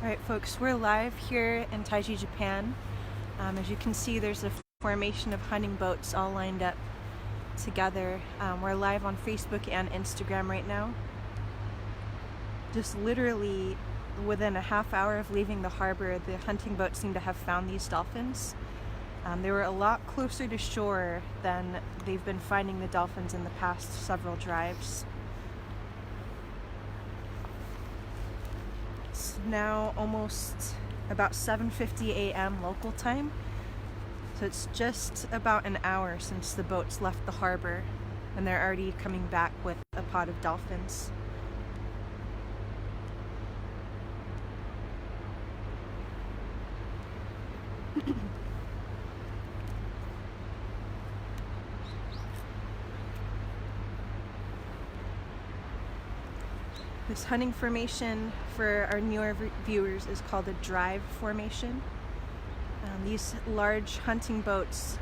Alright folks, we're live here in Taiji, Japan. As you can see, there's a formation of hunting boats all lined up together. We're live on Facebook and Instagram right now. Just literally within a half hour of leaving the harbor, the hunting boats seem to have found these dolphins. They were a lot closer to shore than they've been finding the dolphins in the past several drives. It's now almost about 7:50 a.m. local time, so it's just about an hour since the boats left the harbor, and they're already coming back with a pod of dolphins. This hunting formation for our newer viewers is called a drive formation. These large hunting boats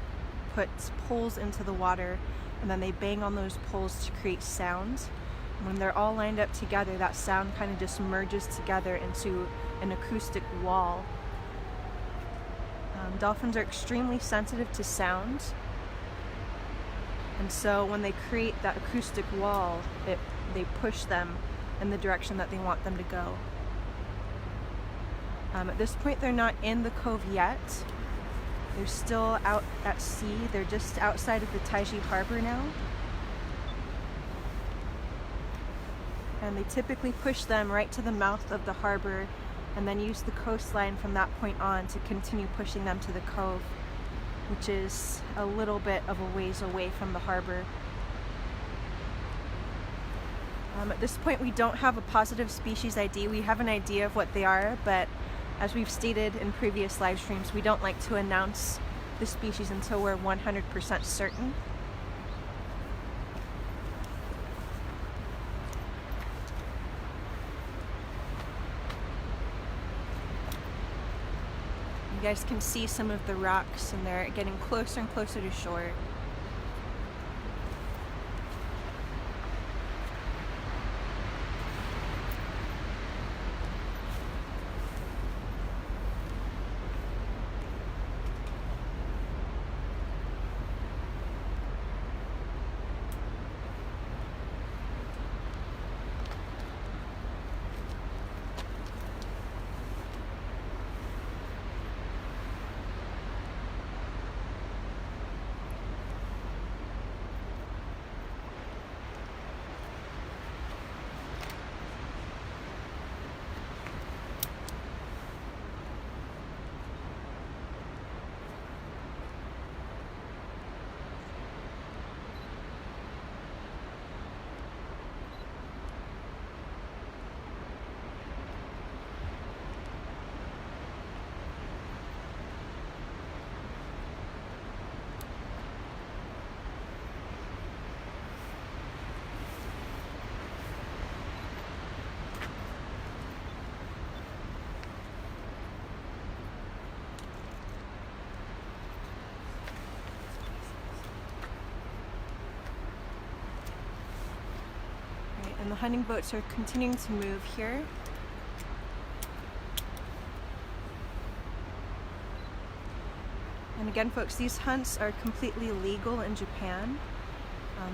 put poles into the water, and then they bang on those poles to create sound. When they're all lined up together, that sound kind of just merges together into an acoustic wall. Dolphins are extremely sensitive to sound, and so when they create that acoustic wall, they push them in the direction that they want them to go. At this point, they're not in the cove yet. They're still out at sea. They're just outside of the Taiji harbor now. And they typically push them right to the mouth of the harbor and then use the coastline from that point on to continue pushing them to the cove, which is a little bit of a ways away from the harbor. At this point, we don't have a positive species ID. We have an idea of what they are, but as we've stated in previous live streams, we don't like to announce the species until we're 100% certain. You guys can see some of the rocks, and they're getting closer and closer to shore. And the hunting boats are continuing to move here. And again, folks, these hunts are completely legal in Japan.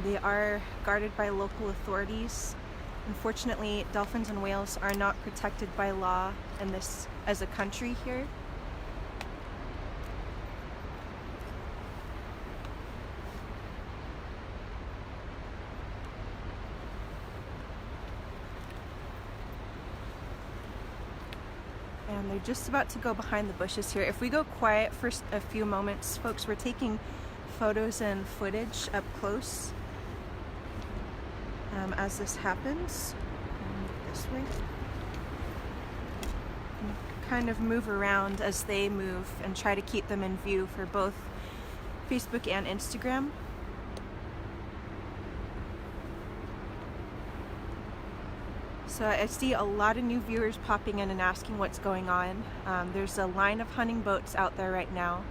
They are guarded by local authorities. Unfortunately, dolphins and whales are not protected by law in this as a country here. And they're just about to go behind the bushes here. If we go quiet for a few moments, folks, we're taking photos and footage up close as this happens. This way. And kind of move around as they move and try to keep them in view for both Facebook and Instagram. So I see a lot of new viewers popping in and asking what's going on. There's a line of hunting boats out there right now,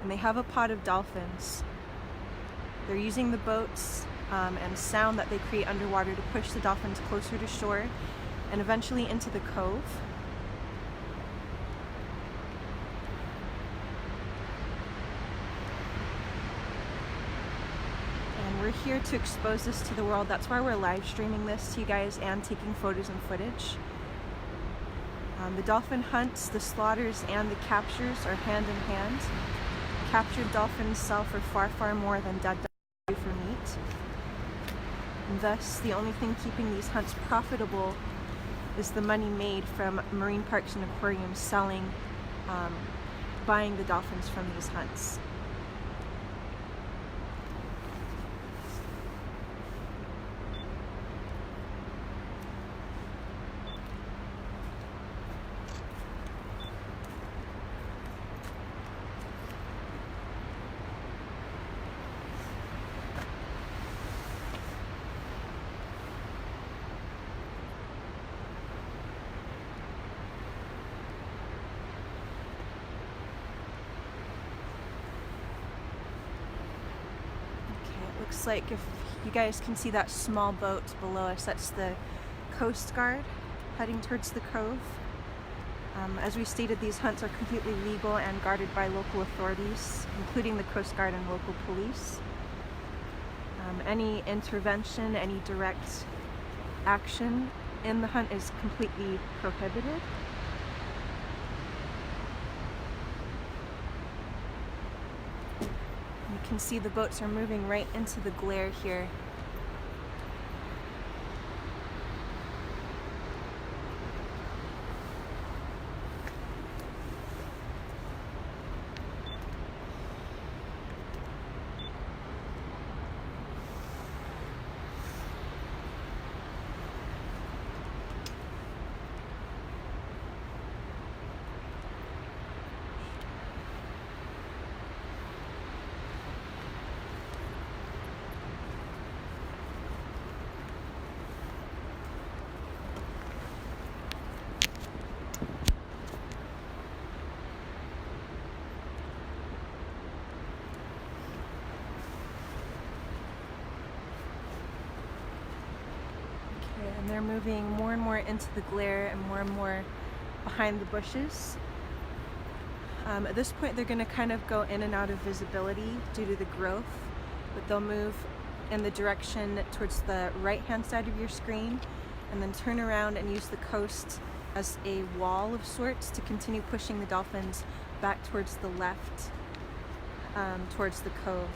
and they have a pod of dolphins. They're using the boats and sound that they create underwater to push the dolphins closer to shore and eventually into the cove. here to expose this to the world. That's why we're live streaming this to you guys and taking photos and footage. The dolphin hunts, the slaughters, and the captures are hand in hand. Captured dolphins sell for far, far more than dead dolphins for meat. And thus, the only thing keeping these hunts profitable is the money made from marine parks and aquariums selling, buying the dolphins from these hunts. Looks like, if you guys can see that small boat below us, that's the Coast Guard heading towards the Cove. As we stated, these hunts are completely legal and guarded by local authorities, including the Coast Guard and local police. Any intervention, any direct action in the hunt is completely prohibited. You can see the boats are moving right into the glare here. And they're moving more and more into the glare and more behind the bushes. At this point, they're going to kind of go in and out of visibility due to the growth, but they'll move in the direction towards the right-hand side of your screen and then turn around and use the coast as a wall of sorts to continue pushing the dolphins back towards the left, towards the cove.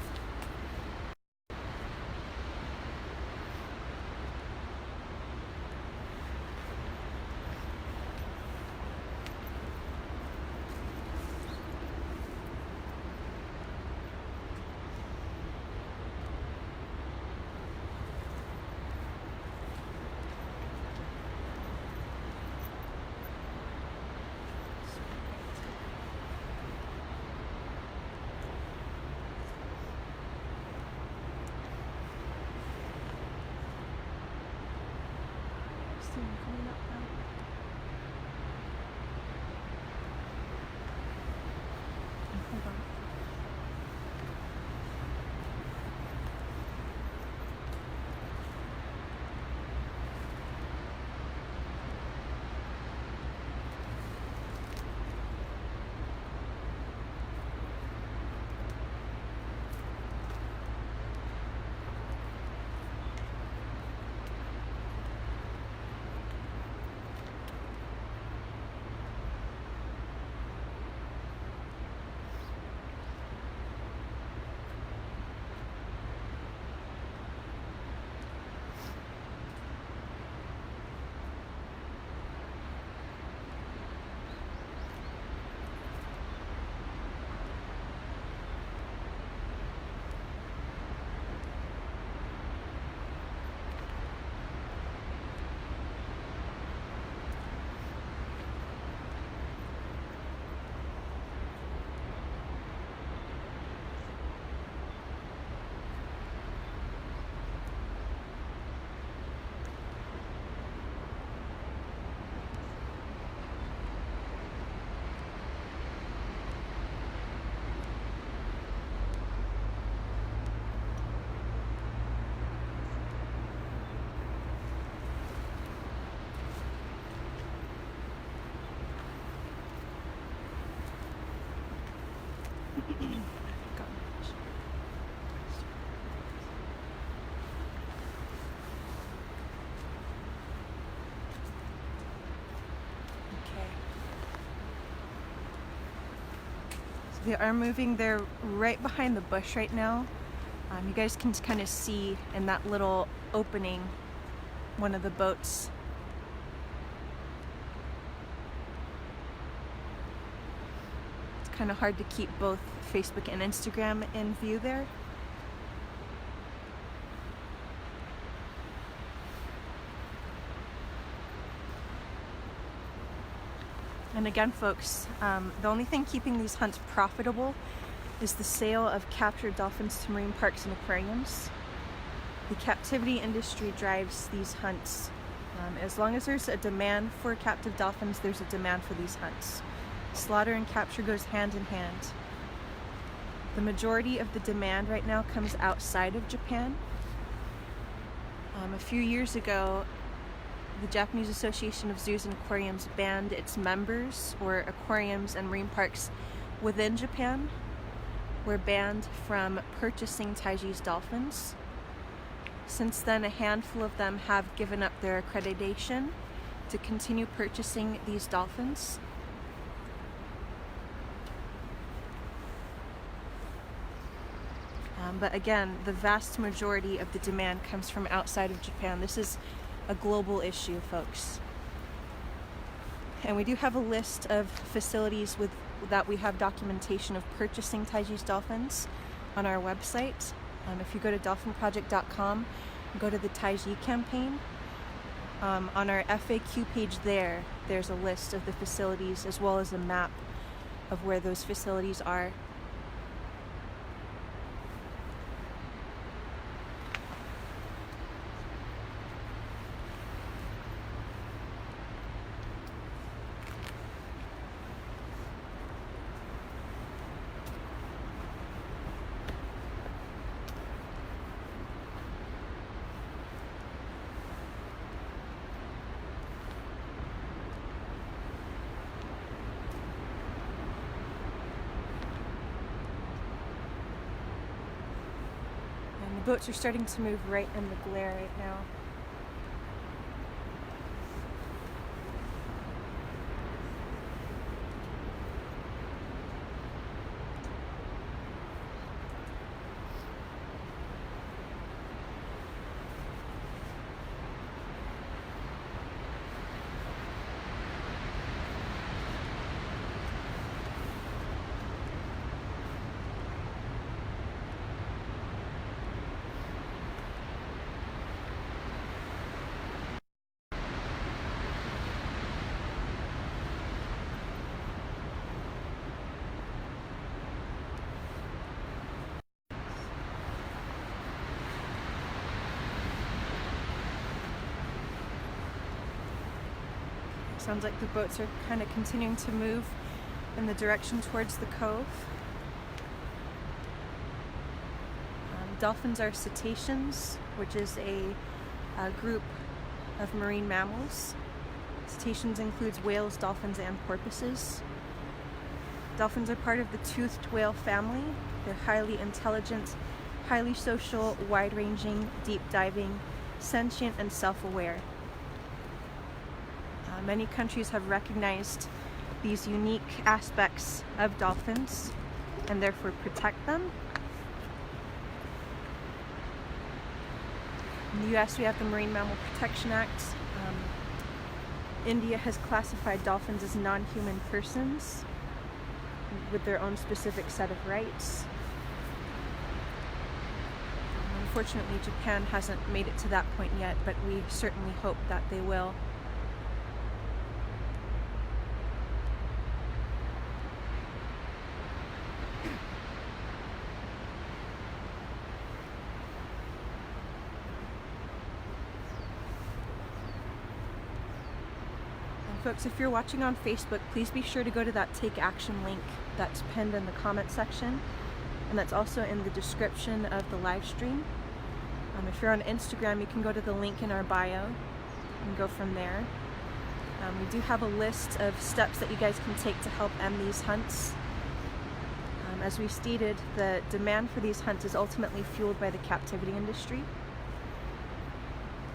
Coming up now. Hold on. They are moving. They're right behind the bush right now. You guys can kind of see in that little opening one of the boats. It's kind of hard to keep both Facebook and Instagram in view there. And again, folks, the only thing keeping these hunts profitable is the sale of captured dolphins to marine parks and aquariums. The captivity industry drives these hunts. As long as there's a demand for captive dolphins, there's a demand for these hunts. Slaughter and capture goes hand in hand. The majority of the demand right now comes outside of Japan. A few years ago, the Japanese Association of Zoos and Aquariums banned its members, or aquariums and marine parks within Japan, were banned from purchasing Taiji's dolphins. Since then, a handful of them have given up their accreditation to continue purchasing these dolphins. But again, the vast majority of the demand comes from outside of Japan. This is a global issue, folks. And we do have a list of facilities that we have documentation of purchasing Taiji's dolphins on our website. If you go to dolphin.fyi, go to the Taiji campaign. On our FAQ page there's a list of the facilities as well as a map of where those facilities are. The boats are starting to move right in the glare right now. Sounds like the boats are kind of continuing to move in the direction towards the cove. Dolphins are cetaceans, which is a group of marine mammals. Cetaceans includes whales, dolphins, and porpoises. Dolphins are part of the toothed whale family. They're highly intelligent, highly social, wide-ranging, deep-diving, sentient, and self-aware. Many countries have recognized these unique aspects of dolphins and therefore protect them. In the US, we have the Marine Mammal Protection Act. India has classified dolphins as non-human persons with their own specific set of rights. Unfortunately, Japan hasn't made it to that point yet, but we certainly hope that they will. Folks, if you're watching on Facebook, please be sure to go to that Take Action link that's pinned in the comment section, and that's also in the description of the live stream. If you're on Instagram, you can go to the link in our bio and go from there. We do have a list of steps that you guys can take to help end these hunts. As we stated, the demand for these hunts is ultimately fueled by the captivity industry.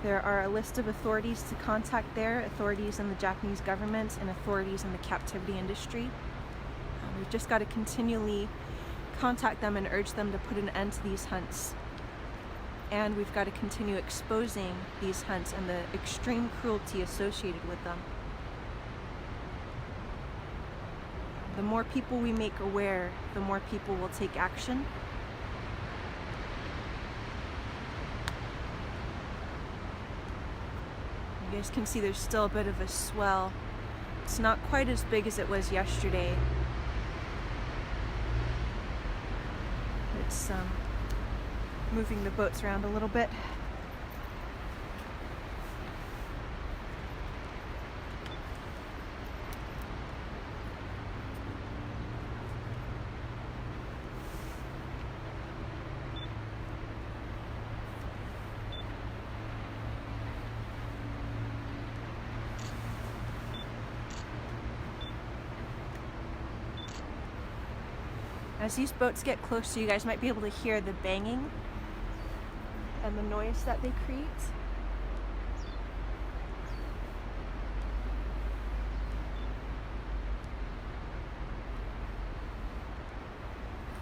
There are a list of authorities to contact there, authorities in the Japanese government and authorities in the captivity industry. We We've just got to continually contact them and urge them to put an end to these hunts. And we've got to continue exposing these hunts and the extreme cruelty associated with them. The more people we make aware, the more people will take action. You guys can see there's still a bit of a swell. It's not quite as big as it was yesterday. It's moving the boats around a little bit. As these boats get closer, you guys might be able to hear the banging and the noise that they create.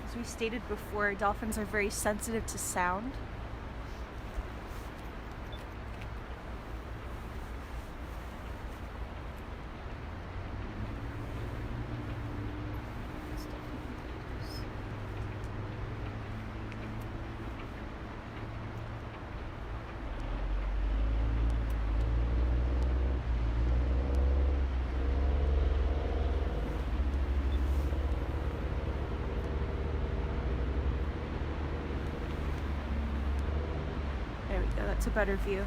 As we stated before, dolphins are very sensitive to sound. There we go, that's a better view.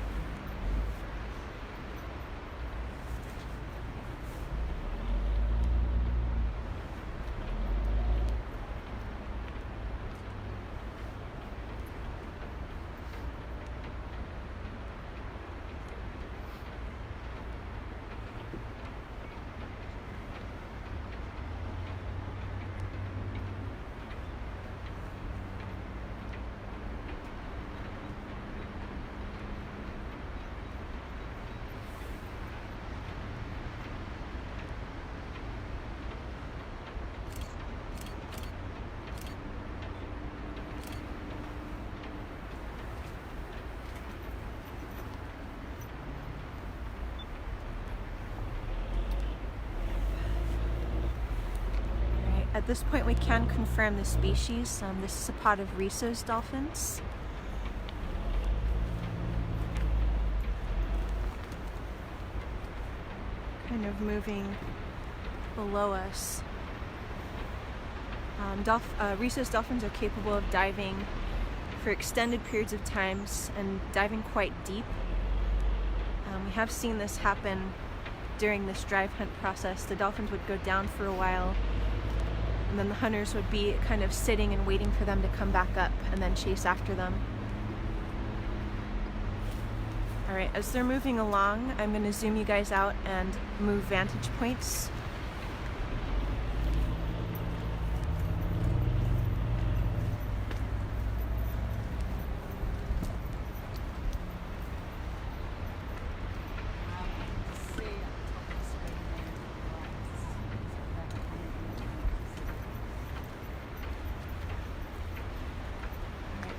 At this point, we can confirm the species. This is a pod of Risso's dolphins. Kind of moving below us. Risso's dolphins are capable of diving for extended periods of times and diving quite deep. We have seen this happen during this drive hunt process. The dolphins would go down for a while, and then the hunters would be kind of sitting and waiting for them to come back up and then chase after them. All right, as they're moving along, I'm going to zoom you guys out and move vantage points.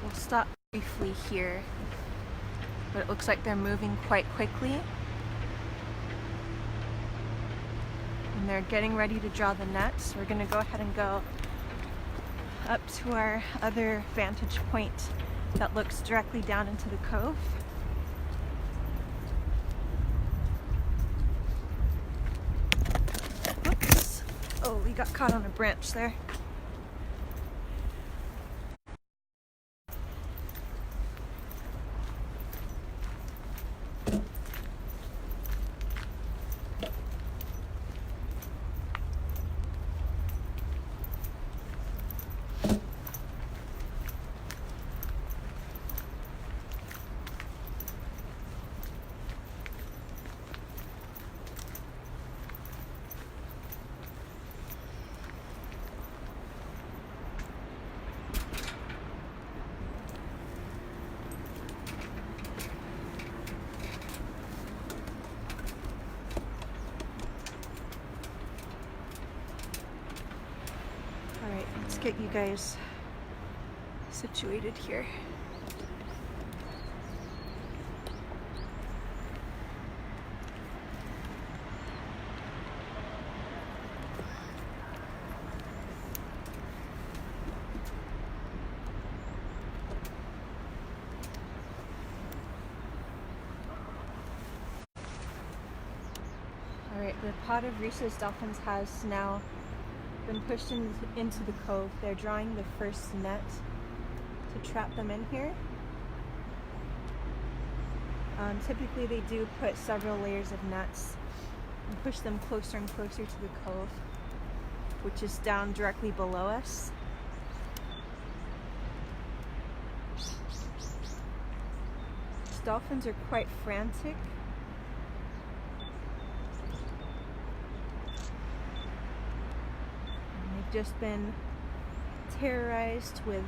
We'll stop briefly here, but it looks like they're moving quite quickly. And they're getting ready to draw the net, so we're going to go ahead and go up to our other vantage point that looks directly down into the cove. Oops. Oh, we got caught on a branch there. get you guys situated here. Alright, the pod of Risso's dolphins has now been pushed into the cove. They're drawing the first net to trap them in here. Typically they do put several layers of nets and push them closer and closer to the cove, which is down directly below us. These dolphins are quite frantic. Just been terrorized with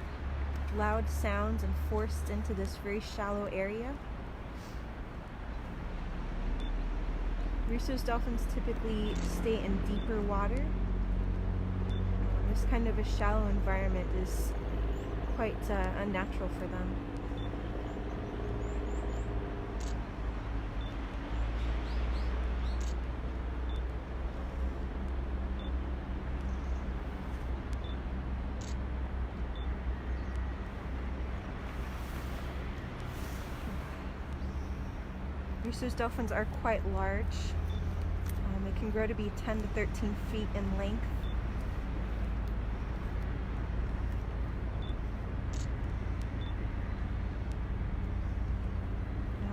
loud sounds and forced into this very shallow area. Risso's dolphins typically stay in deeper water. This kind of a shallow environment is quite unnatural for them. Risso's dolphins are quite large. They can grow to be 10 to 13 feet in length.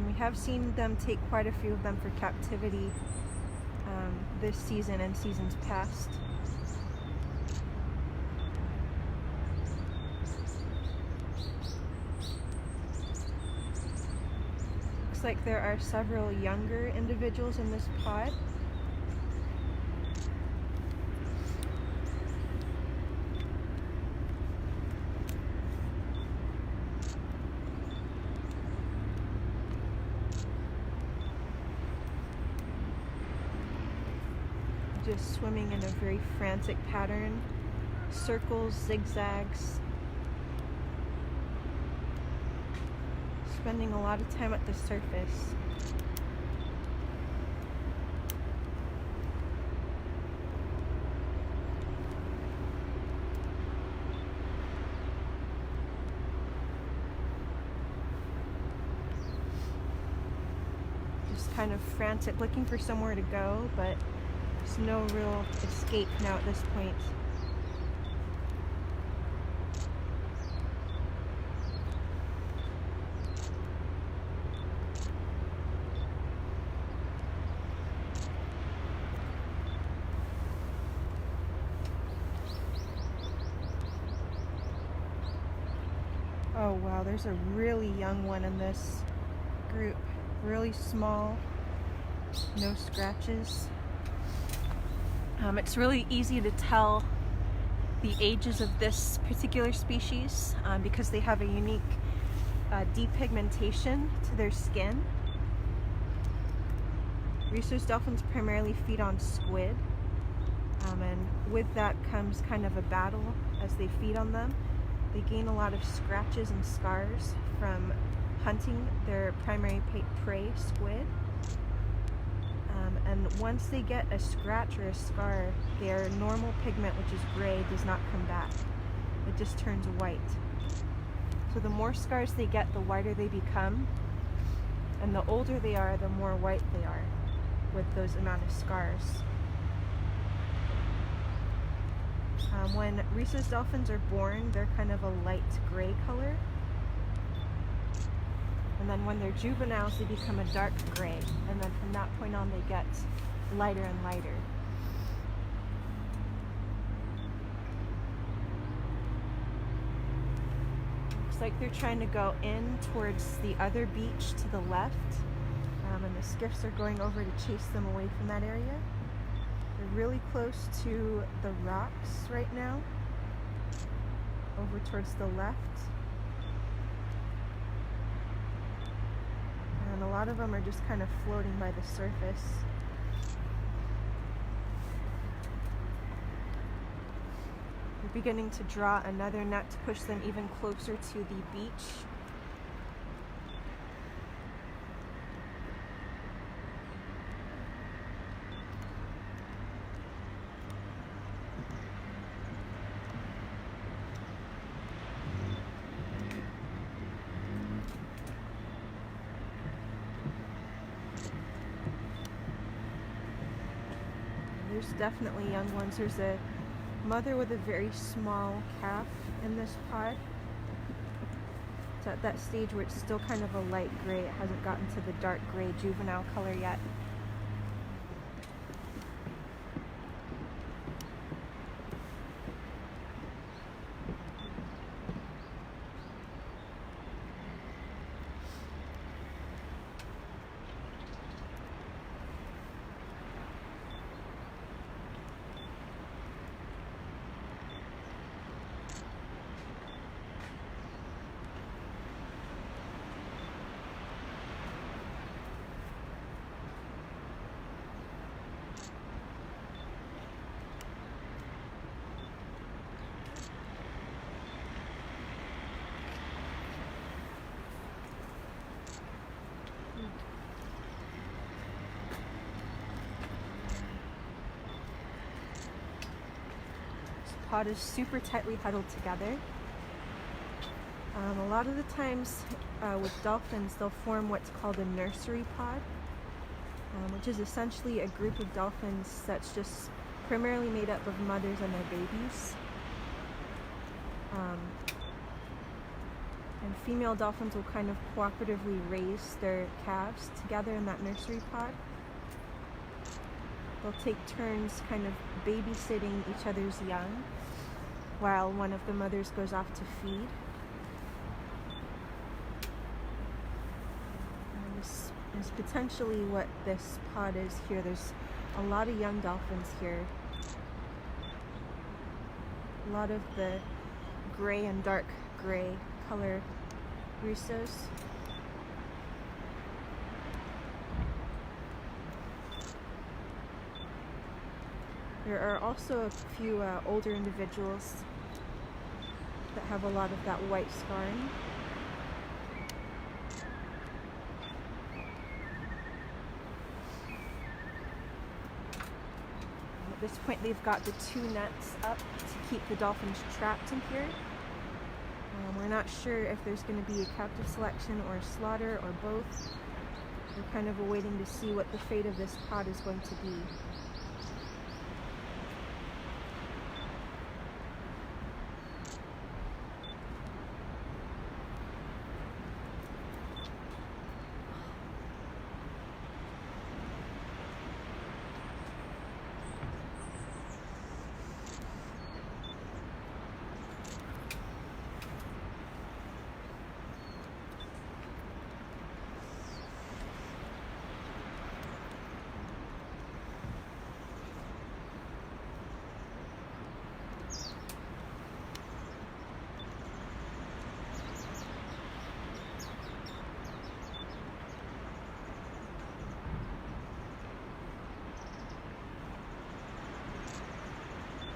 We have seen them take quite a few of them for captivity this season and seasons past. Like there are several younger individuals in this pod. Just swimming in a very frantic pattern, circles, zigzags. Spending a lot of time at the surface. Just kind of frantic, looking for somewhere to go, but there's no real escape now at this point. Oh wow, there's a really young one in this group. Really small, no scratches. It's really easy to tell the ages of this particular species because they have a unique depigmentation to their skin. Risso's dolphins primarily feed on squid, and with that comes kind of a battle as they feed on them. They gain a lot of scratches and scars from hunting their primary prey, squid. And once they get a scratch or a scar, their normal pigment, which is gray, does not come back. It just turns white. So the more scars they get, the whiter they become. And the older they are, the more white they are with those amount of scars. When Risso's dolphins are born, they're kind of a light gray color. And then when they're juveniles, they become a dark gray. And then from that point on, they get lighter and lighter. Looks like they're trying to go in towards the other beach to the left. And the skiffs are going over to chase them away from that area. They're really close to the rocks right now, over towards the left. And a lot of them are just kind of floating by the surface. The beginning to draw another net to push them even closer to the beach. There's definitely young ones. There's a mother with a very small calf in this pod. It's at that stage where it's still kind of a light gray. It hasn't gotten to the dark gray juvenile color yet. Pod is super tightly huddled together. A lot of the times with dolphins, they'll form what's called a nursery pod, which is essentially a group of dolphins that's just primarily made up of mothers and their babies. And female dolphins will kind of cooperatively raise their calves together in that nursery pod. They'll take turns kind of babysitting each other's young while one of the mothers goes off to feed. And this is potentially what this pod is here. There's a lot of young dolphins here. A lot of the gray and dark gray color Rissos. There are also a few older individuals that have a lot of that white scarring. At this point, they've got the 2 nets up to keep the dolphins trapped in here. We're not sure if there's going to be a captive selection or a slaughter or both. We're kind of awaiting to see what the fate of this pod is going to be.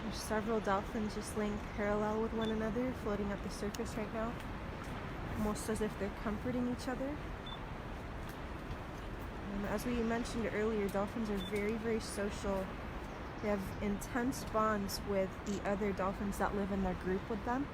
There's several dolphins just laying parallel with one another, floating up the surface right now, almost as if they're comforting each other. As we mentioned earlier, dolphins are very, very social. They have intense bonds with the other dolphins that live in their group with them.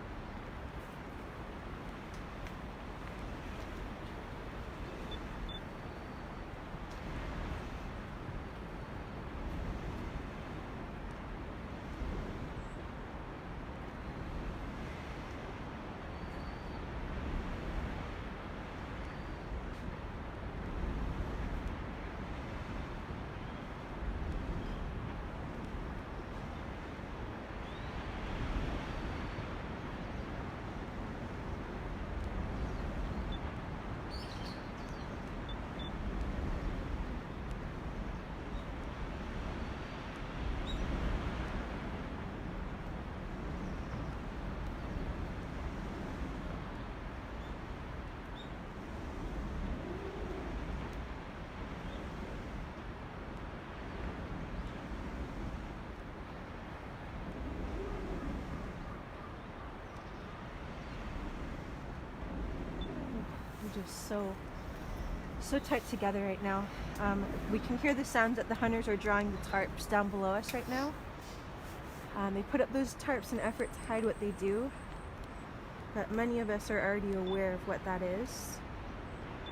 just so tight together right now. We can hear the sounds that the hunters are drawing the tarps down below us right now. They put up those tarps in an effort to hide what they do, but many of us are already aware of what that is,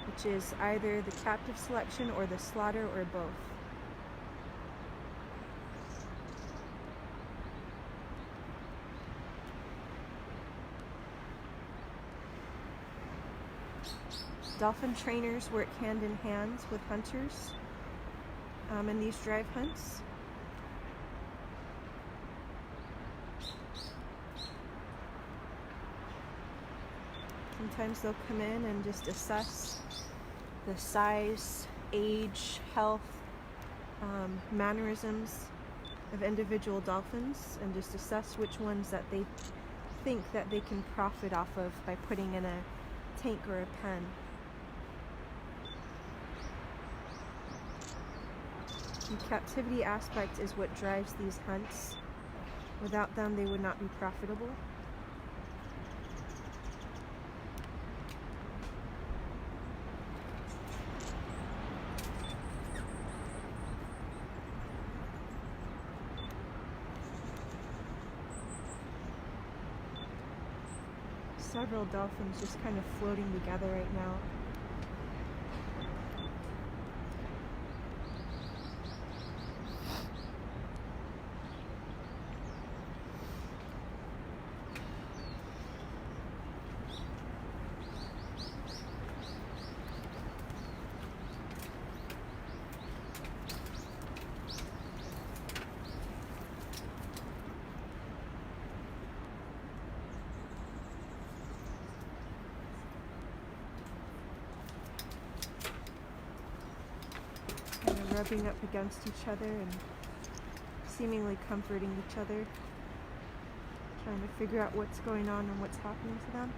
which is either the captive selection or the slaughter or both. Dolphin trainers work hand in hand with hunters in these drive hunts. Sometimes they'll come in and just assess the size, age, health, mannerisms of individual dolphins and just assess which ones that they think that they can profit off of by putting in a tank or a pen. The captivity aspect is what drives these hunts. Without them, they would not be profitable. Several dolphins just kind of floating together right now. Rubbing up against each other and seemingly comforting each other, trying to figure out what's going on and what's happening to them.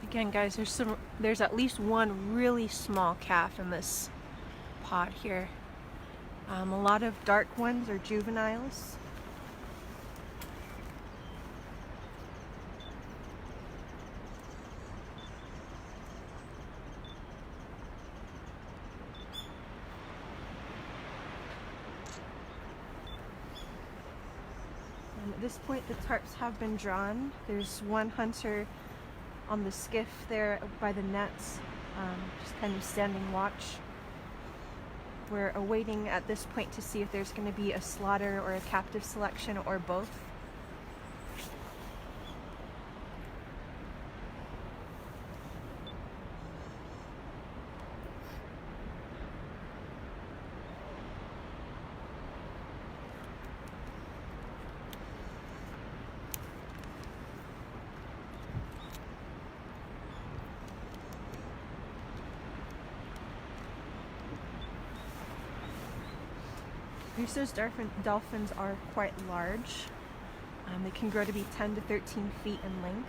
Again, guys, there's at least one really small calf in this pod here. A lot of dark ones are juveniles. And At this point, the tarps have been drawn. There's one hunter on the skiff there by the nets, just kind of standing watch. We're awaiting at this point to see if there's going to be a slaughter or a captive selection or both. Risso's dolphins are quite large. They can grow to be 10 to 13 feet in length.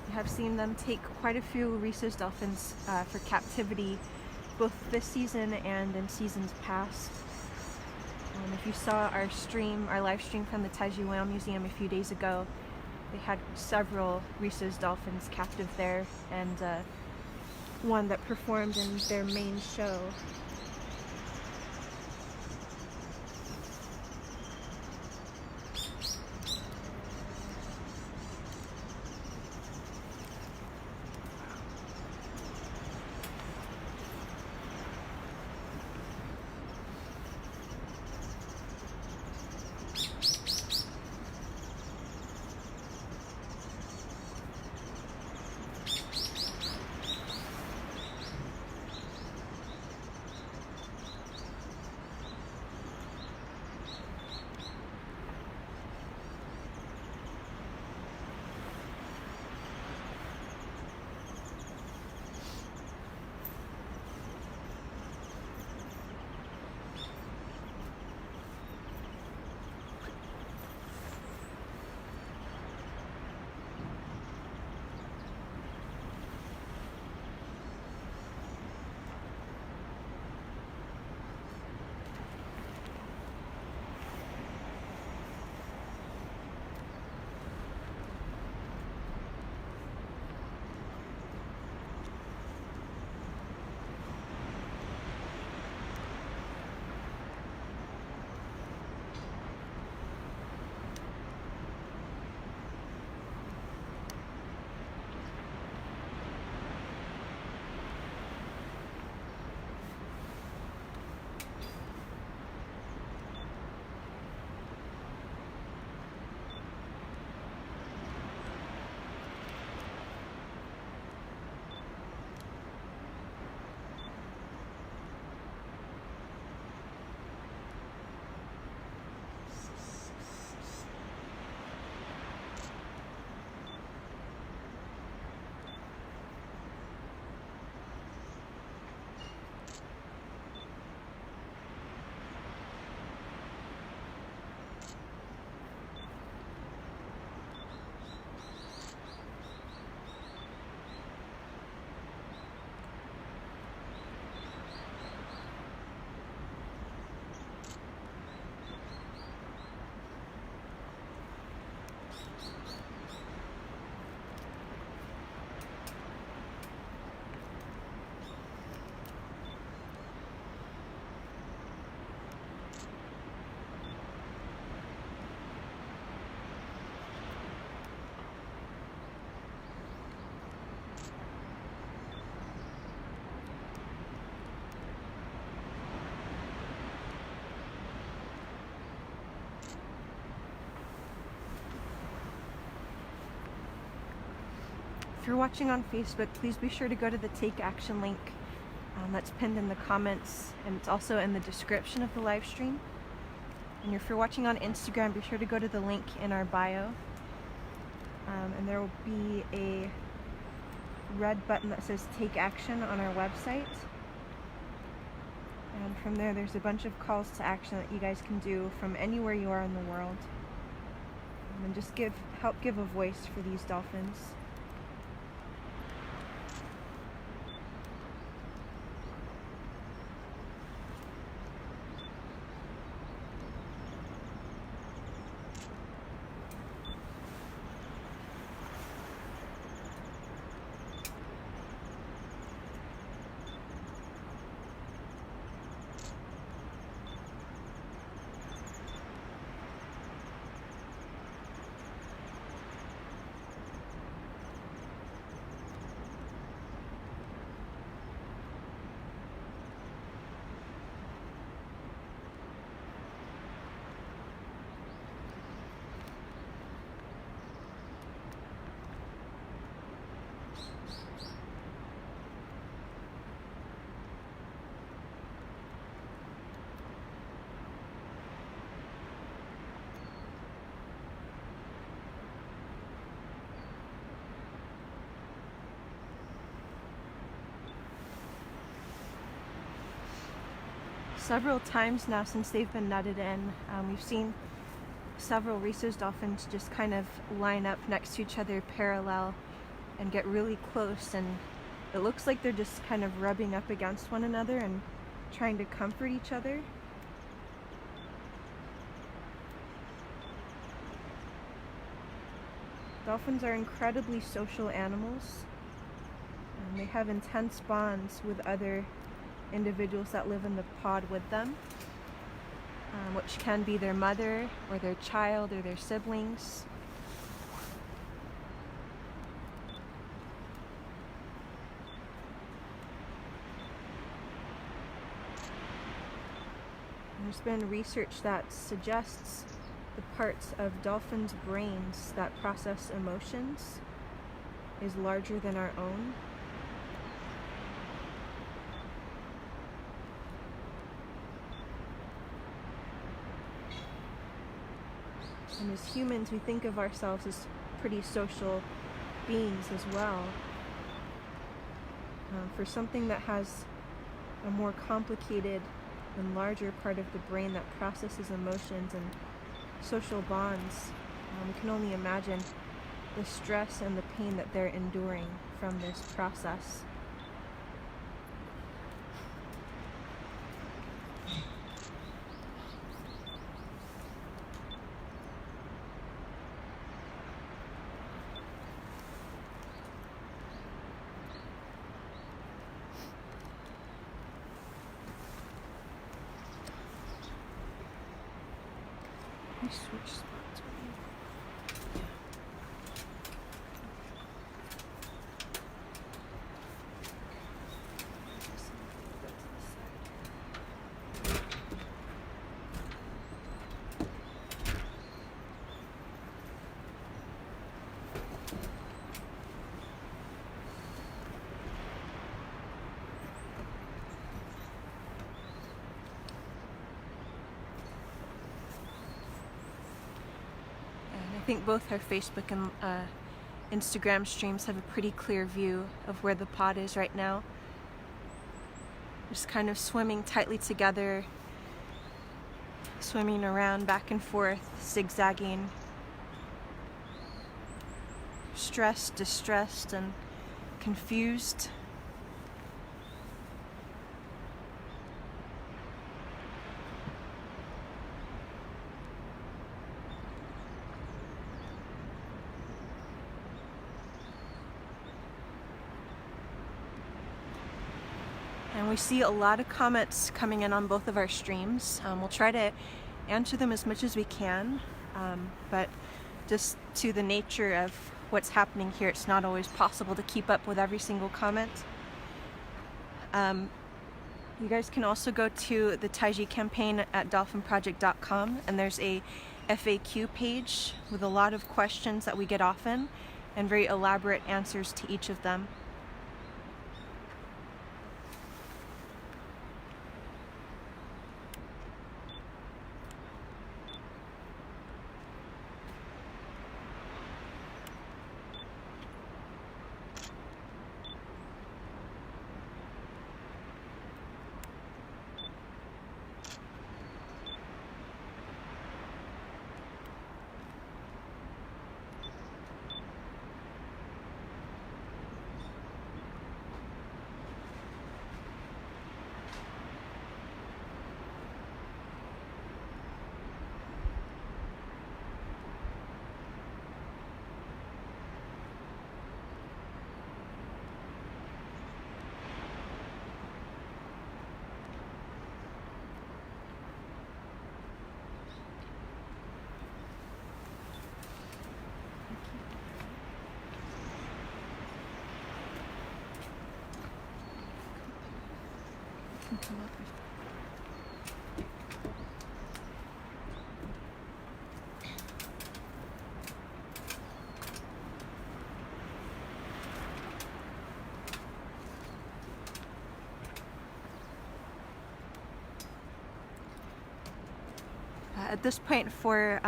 I have seen them take quite a few Risso's dolphins for captivity, both this season and in seasons past. If you saw our live stream from the Taiji Whale Museum a few days ago, they had several Risso's dolphins captive there, and one that performed in their main show. If you're watching on Facebook, please be sure to go to the Take Action link that's pinned in the comments, and it's also in the description of the live stream. And if you're watching on Instagram, be sure to go to the link in our bio, and there will be a red button that says Take Action on our website. And from there, there's a bunch of calls to action that you guys can do from anywhere you are in the world, and just help give a voice for these dolphins. several times now since they've been netted in. We've seen several Risso's dolphins just kind of line up next to each other parallel and get really close, and it looks like they're just kind of rubbing up against one another and trying to comfort each other. Dolphins are incredibly social animals. They have intense bonds with other individuals that live in the pod with them, which can be their mother or their child or their siblings. There's been research that suggests the parts of dolphins' brains that process emotions is larger than our own. And as humans, we think of ourselves as pretty social beings as well. For something that has a more complicated and larger part of the brain that processes emotions and social bonds, we can only imagine the stress and the pain that they're enduring from this process. Let me switch spots with you. I think both our Facebook and Instagram streams have a pretty clear view of where the pod is right now. Just kind of swimming tightly together, swimming around back and forth, zigzagging, stressed, distressed, and confused. And we see a lot of comments coming in on both of our streams. We'll try to answer them as much as we can, but just to the nature of what's happening here, it's not always possible to keep up with every single comment. You guys can also go to the Taiji campaign at dolphinproject.com, and there's a FAQ page with a lot of questions that we get often and very elaborate answers to each of them. At this point, for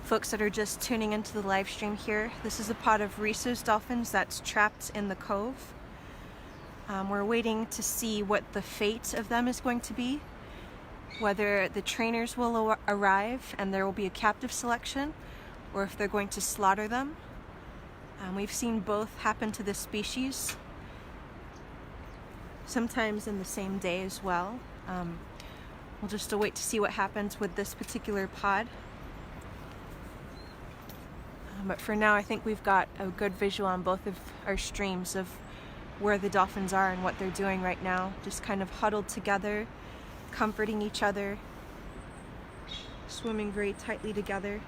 folks that are just tuning into the live stream here, this is a pod of Risso's dolphins that's trapped in the Cove. We're waiting to see what the fate of them is going to be. whether the trainers will arrive and there will be a captive selection, or if they're going to slaughter them. We've seen both happen to this species, sometimes in the same day as well. We'll just wait to see what happens with this particular pod. But for now, I think we've got a good visual on both of our streams of where the dolphins are and what they're doing right now. Just kind of huddled together, comforting each other, swimming very tightly together.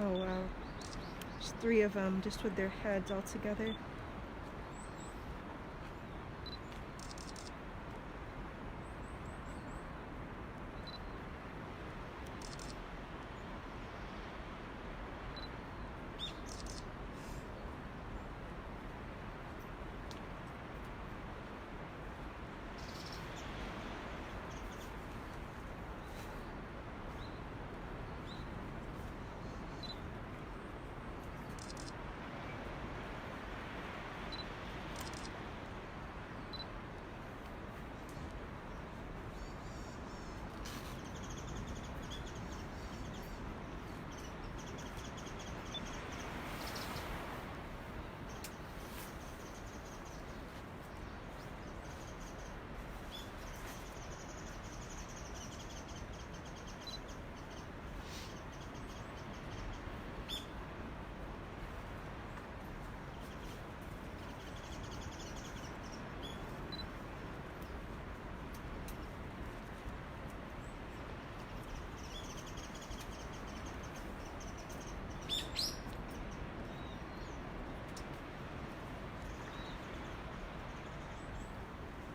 Oh wow, there's 3 of them just with their heads all together.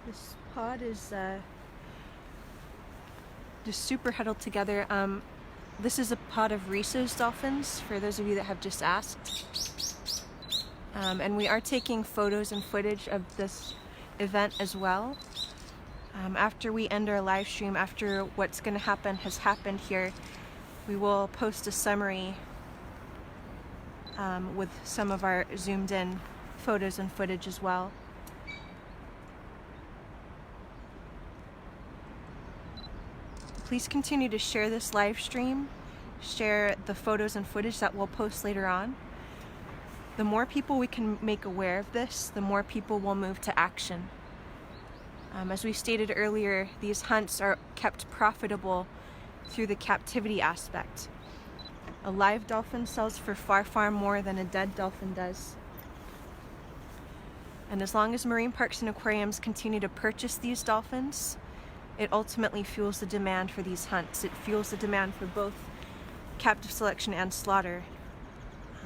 This pod is just super huddled together. This is a pod of Risso's dolphins, for those of you that have just asked. And we are taking photos and footage of this event as well. After we end our live stream, after what's going to happen has happened here, we will post a summary with some of our zoomed in photos and footage as well. Please continue to share this live stream, share the photos and footage that we'll post later on. The more people we can make aware of this, the more people will move to action. As we stated earlier, these hunts are kept profitable through the captivity aspect. A live dolphin sells for far, far more than a dead dolphin does. And as long as marine parks and aquariums continue to purchase these dolphins, it ultimately fuels the demand for these hunts. It fuels the demand for both captive selection and slaughter.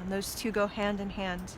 Those two go hand in hand.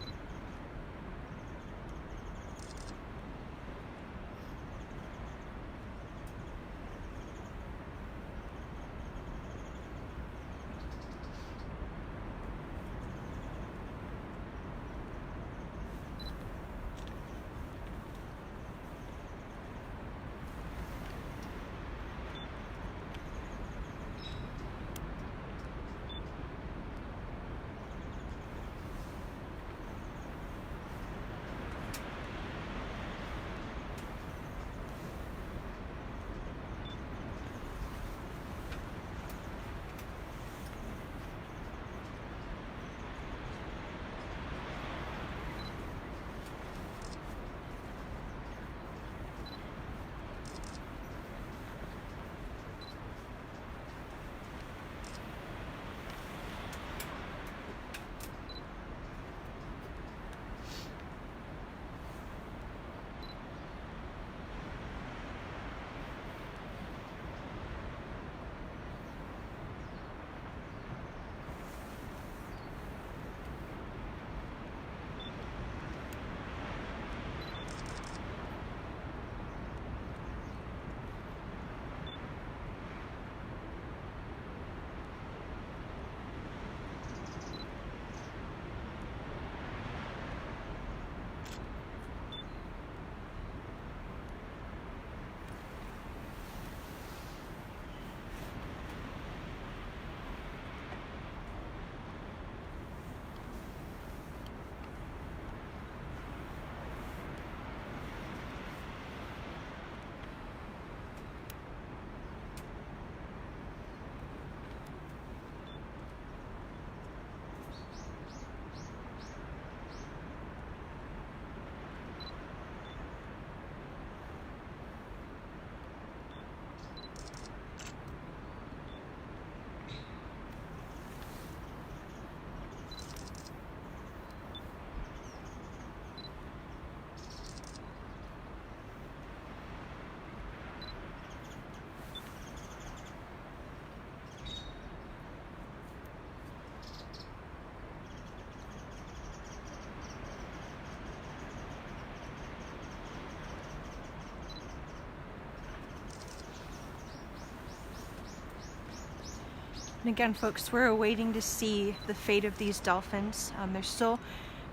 And again, folks, we're waiting to see the fate of these dolphins. There's still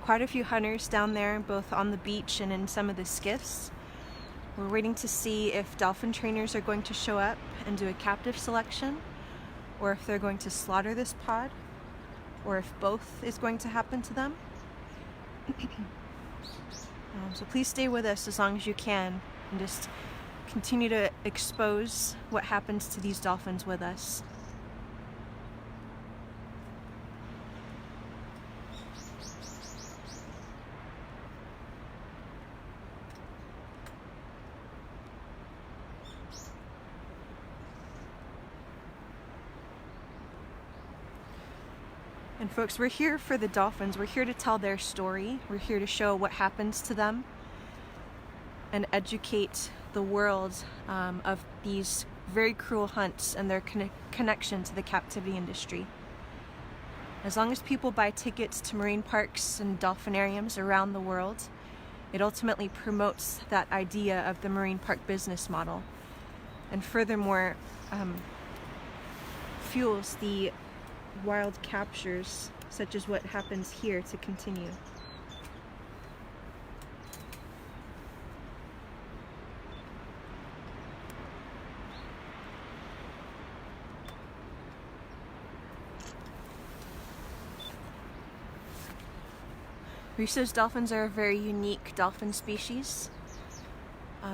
quite a few hunters down there, both on the beach and in some of the skiffs. We're waiting to see if dolphin trainers are going to show up and do a captive selection, or if they're going to slaughter this pod, or if both is going to happen to them. So please stay with us as long as you can and just continue to expose what happens to these dolphins with us. And folks, we're here for the dolphins. We're here to tell their story. We're here to show what happens to them and educate the world of these very cruel hunts and their connection to the captivity industry. As long as people buy tickets to marine parks and dolphinariums around the world, it ultimately promotes that idea of the marine park business model, and furthermore fuels the wild captures such as what happens here to continue. Risso's dolphins are a very unique dolphin species.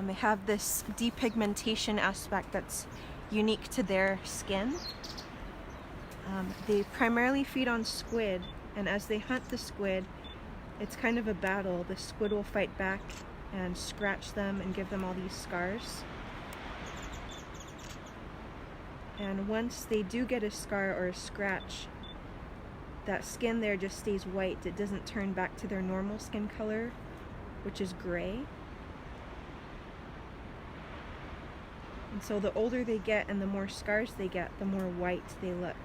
They have this depigmentation aspect that's unique to their skin. They primarily feed on squid, and as they hunt the squid, it's kind of a battle. The squid will fight back and scratch them and give them all these scars. And once they do get a scar or a scratch, that skin there just stays white. It doesn't turn back to their normal skin color, which is gray. And so the older they get and the more scars they get, the more white they look.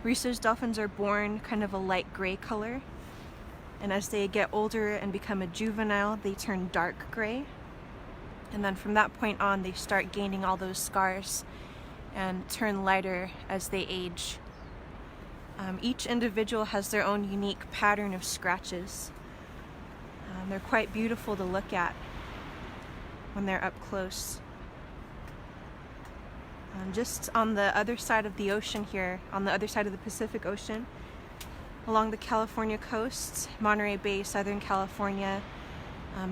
Risso's dolphins are born kind of a light gray color, and as they get older and become a juvenile, they turn dark gray. And then from that point on, they start gaining all those scars and turn lighter as they age. Each individual has their own unique pattern of scratches. They're quite beautiful to look at when they're up close. Just on the other side of the ocean here, on the other side of the Pacific Ocean, along the California coast, Monterey Bay, Southern California,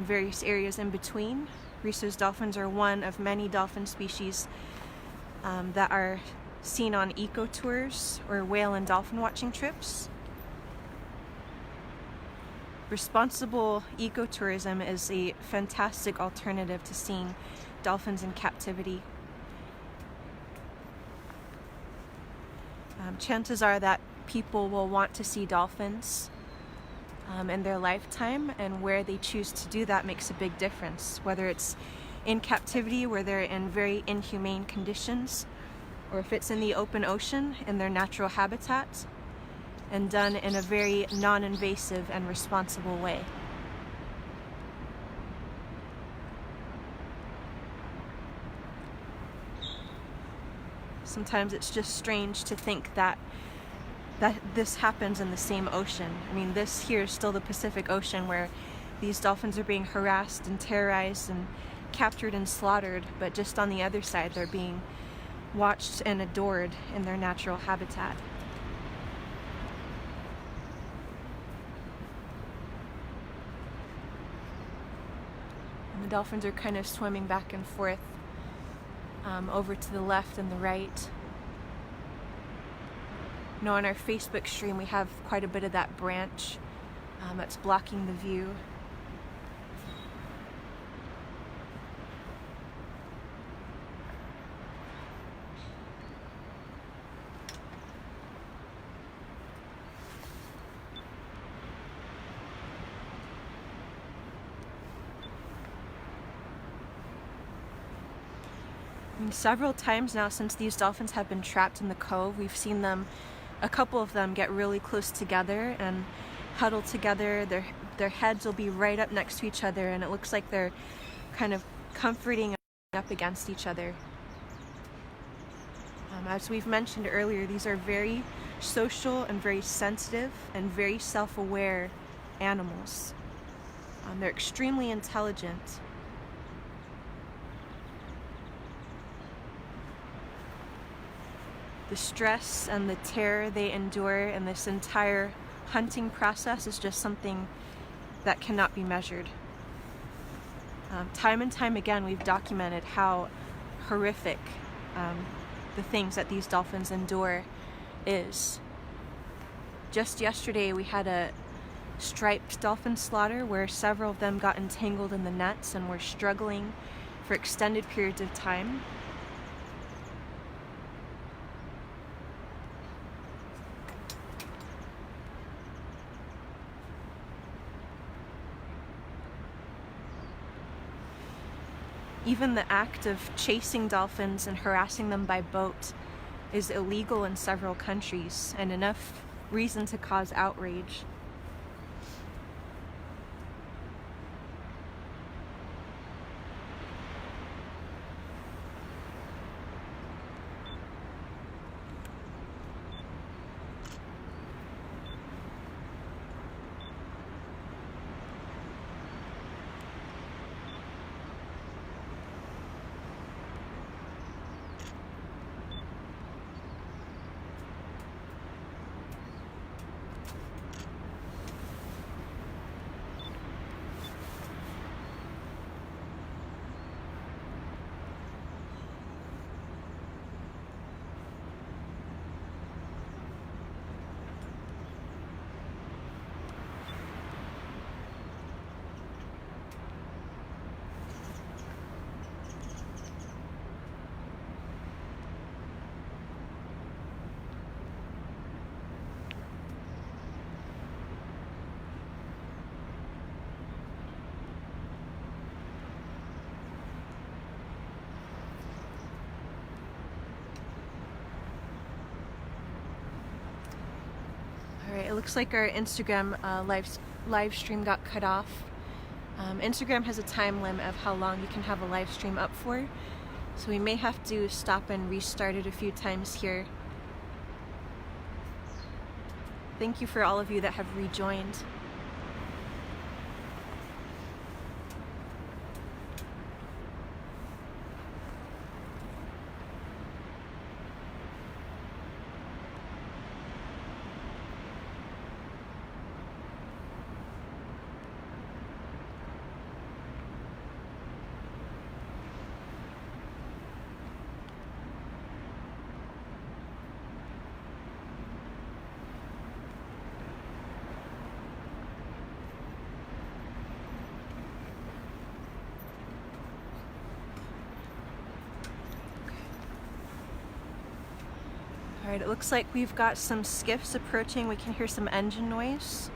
various areas in between, Risso's dolphins are one of many dolphin species that are seen on eco-tours or whale and dolphin watching trips. Responsible ecotourism is a fantastic alternative to seeing dolphins in captivity. Chances are that people will want to see dolphins in their lifetime, and where they choose to do that makes a big difference, whether it's in captivity where they're in very inhumane conditions, or if it's in the open ocean in their natural habitat and done in a very non-invasive and responsible way. Sometimes it's just strange to think that this happens in the same ocean. I mean, this here is still the Pacific Ocean, where these dolphins are being harassed and terrorized and captured and slaughtered, but just on the other side they're being watched and adored in their natural habitat. And the dolphins are kind of swimming back and forth over to the left and the right. You know, on our Facebook stream we have quite a bit of that branch that's blocking the view. And several times now since these dolphins have been trapped in the cove, we've seen them, a couple of them, get really close together and huddle together. Their heads will be right up next to each other, and it looks like they're kind of comforting up against each other. As we've mentioned earlier, these are very social and very sensitive and very self-aware animals. They're extremely intelligent. The stress and the terror they endure in this entire hunting process is just something that cannot be measured. Time and time again, we've documented how horrific the things that these dolphins endure is. Just yesterday, we had a striped dolphin slaughter where several of them got entangled in the nets and were struggling for extended periods of time. Even the act of chasing dolphins and harassing them by boat is illegal in several countries, and enough reason to cause outrage. Alright, it looks like our Instagram live stream got cut off. Instagram has a time limit of how long you can have a live stream up for, so we may have to stop and restart it a few times here. Thank you for all of you that have rejoined. Alright, it looks like we've got some skiffs approaching. We can hear some engine noise.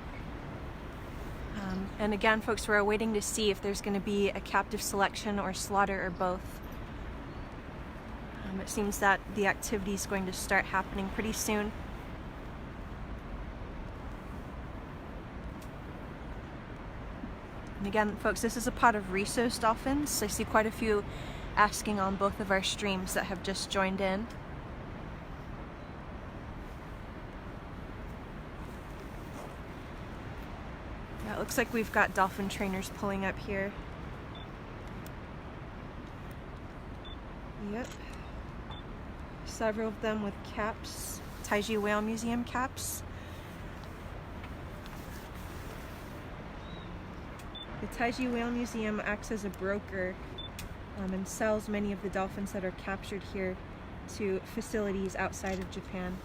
And again, folks, we're waiting to see if there's going to be a captive selection or slaughter or both. It seems that the activity is going to start happening pretty soon. And again, folks, this is a pod of Risso's dolphins. I see quite a few asking on both of our streams that have just joined in. Yeah, it looks like we've got dolphin trainers pulling up here. Yep. Several of them with caps, Taiji Whale Museum caps. The Taiji Whale Museum acts as a broker and sells many of the dolphins that are captured here to facilities outside of Japan.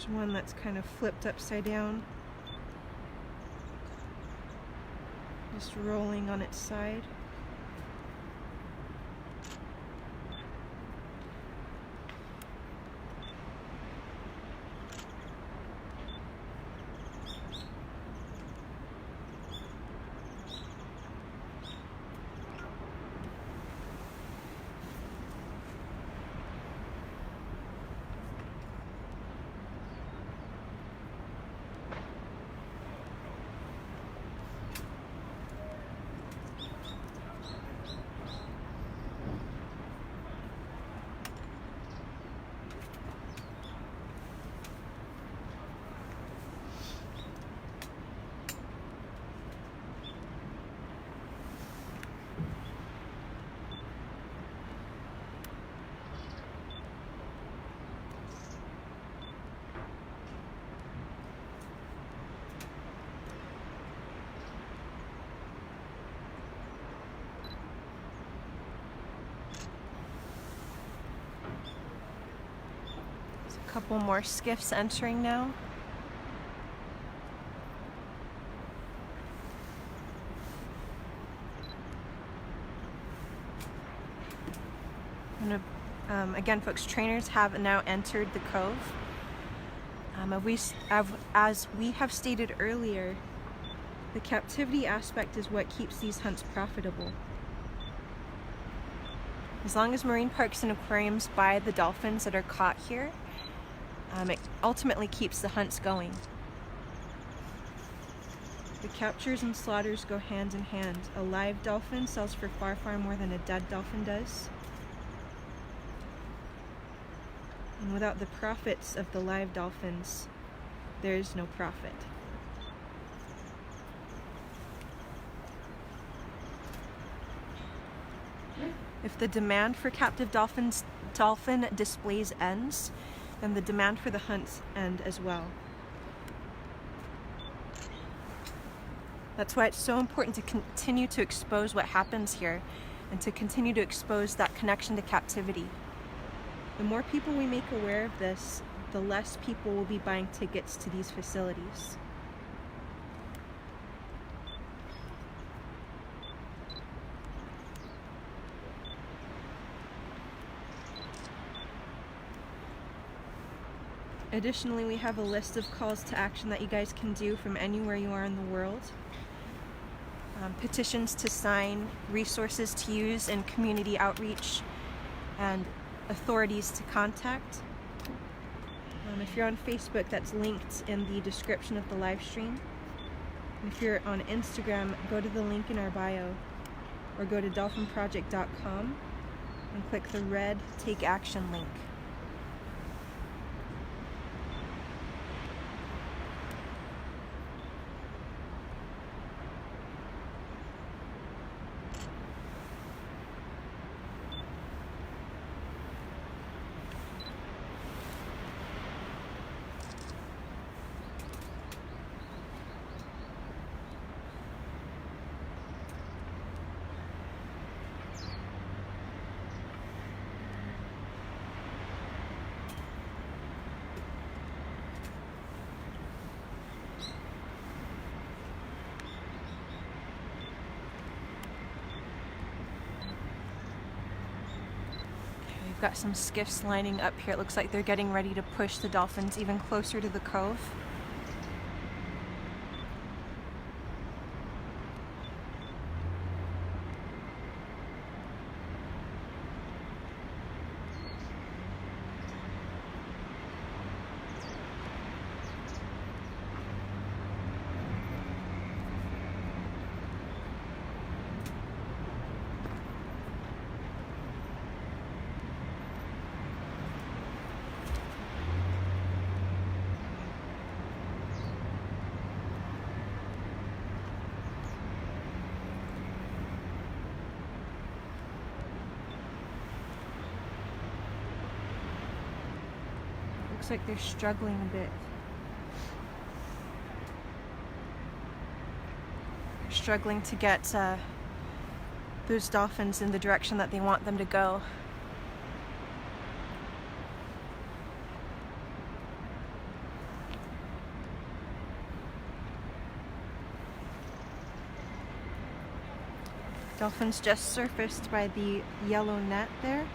There's one that's kind of flipped upside down, just rolling on its side. Couple more skiffs entering now. Again, folks, trainers have now entered the Cove. As we have stated earlier, the captivity aspect is what keeps these hunts profitable. As long as marine parks and aquariums buy the dolphins that are caught here, it ultimately keeps the hunts going. The captures and slaughters go hand in hand. A live dolphin sells for far, far more than a dead dolphin does. And without the profits of the live dolphins, there is no profit. If the demand for captive dolphin displays ends, then the demand for the hunts end as well. That's why it's so important to continue to expose what happens here and to continue to expose that connection to captivity. The more people we make aware of this, the less people will be buying tickets to these facilities. Additionally, we have a list of calls to action that you guys can do from anywhere you are in the world. Petitions to sign, resources to use in community outreach, and authorities to contact. If you're on Facebook, that's linked in the description of the live stream. And if you're on Instagram, go to the link in our bio or go to dolphinproject.com and click the red Take Action link. Got some skiffs lining up here. It looks like they're getting ready to push the dolphins even closer to the cove. Looks like they're struggling a bit. They're struggling to get those dolphins in the direction that they want them to go. Dolphins just surfaced by the yellow net there.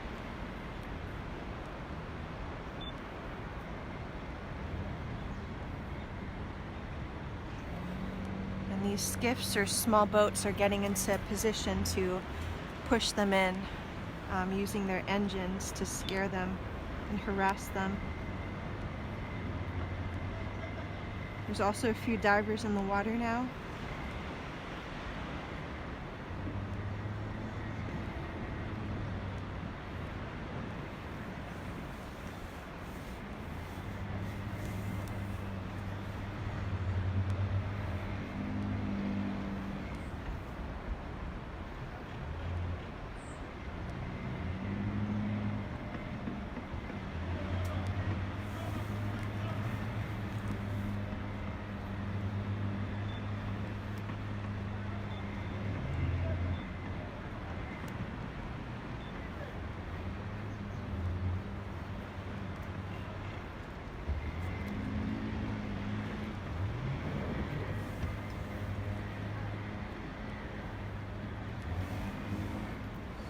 And these skiffs or small boats are getting into position to push them in, using their engines to scare them and harass them. There's also a few divers in the water now.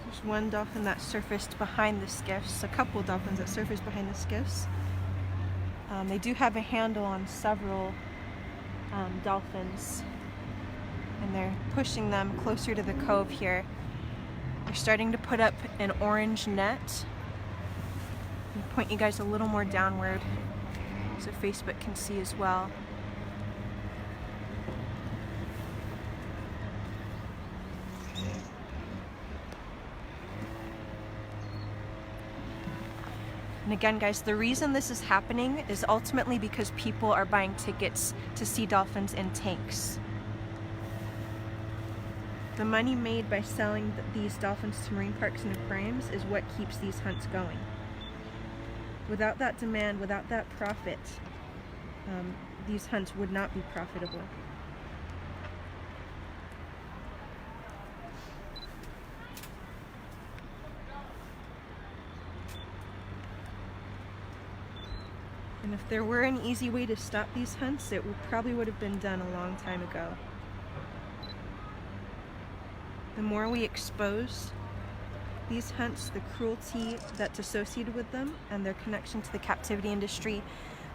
There's one dolphin that surfaced behind the skiffs, a couple dolphins that surfaced behind the skiffs. They do have a handle on several dolphins, and they're pushing them closer to the cove here. They're starting to put up an orange net. I'll point you guys a little more downward so Facebook can see as well. And again, guys, the reason this is happening is ultimately because people are buying tickets to see dolphins in tanks. The money made by selling these dolphins to marine parks and aquariums is what keeps these hunts going. Without that demand, without that profit, these hunts would not be profitable. And if there were an easy way to stop these hunts, it probably would have been done a long time ago. The more we expose these hunts, the cruelty that's associated with them, and their connection to the captivity industry,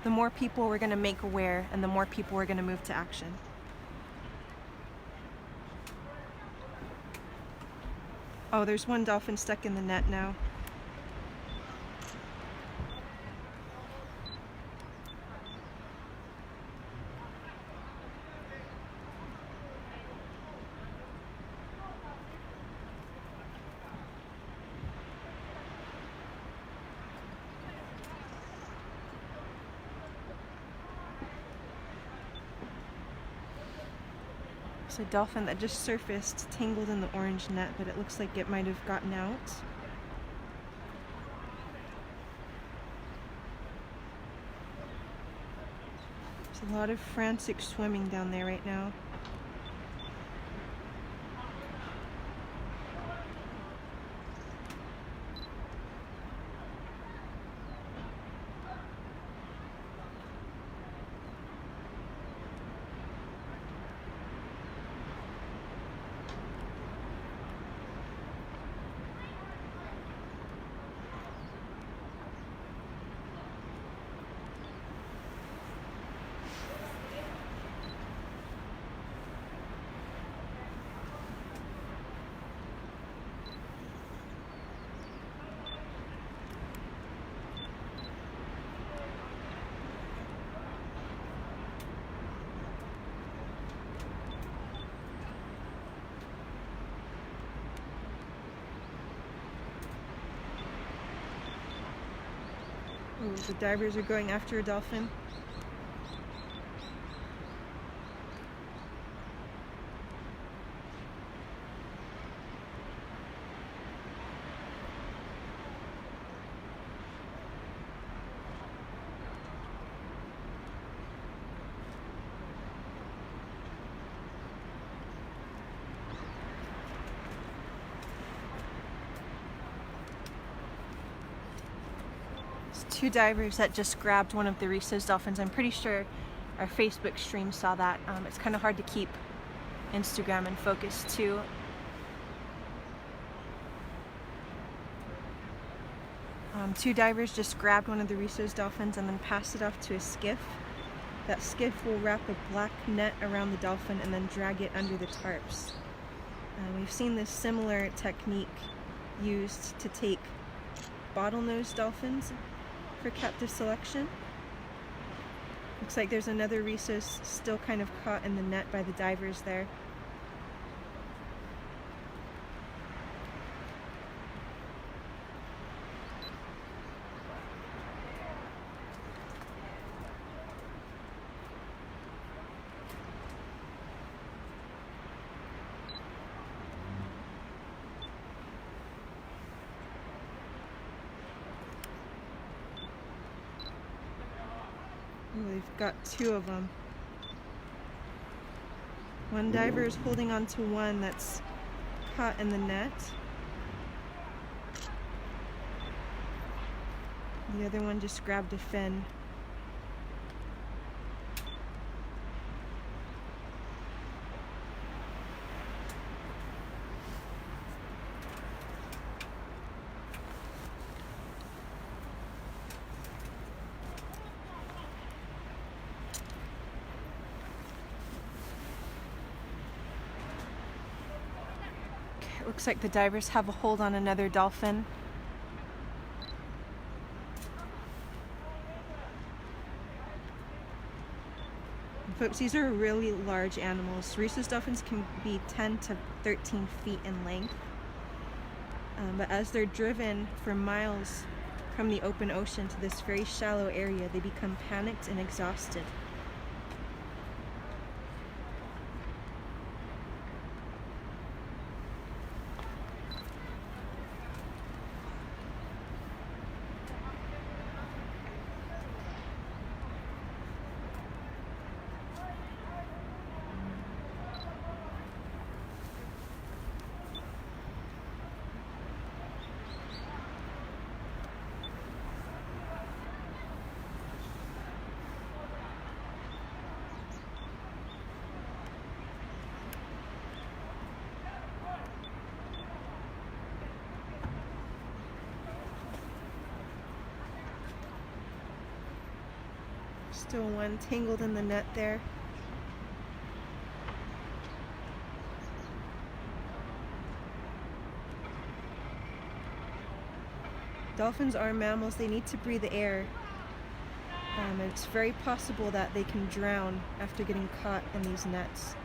the more people we're going to make aware, and the more people we're going to move to action. Oh, there's one dolphin stuck in the net now. It's a dolphin that just surfaced, tangled in the orange net, but it looks like it might have gotten out. There's a lot of frantic swimming down there right now. Ooh, the divers are going after a dolphin. Two divers that just grabbed one of the Risso's dolphins. I'm pretty sure our Facebook stream saw that. It's kind of hard to keep Instagram in focus too. Two divers just grabbed one of the Risso's dolphins and then passed it off to a skiff. That skiff will wrap a black net around the dolphin and then drag it under the tarps. We've seen this similar technique used to take bottlenose dolphins for captive selection. Looks like there's another Risso still kind of caught in the net by the divers there. We've got two of them. One diver is holding on to one that's caught in the net. The other one just grabbed a fin. It looks like the divers have a hold on another dolphin. Folks, these are really large animals. Risso's dolphins can be 10 to 13 feet in length. But as they're driven for miles from the open ocean to this very shallow area, they become panicked and exhausted. Still one tangled in the net there. Dolphins are mammals. They need to breathe air. It's very possible that they can drown after getting caught in these nets.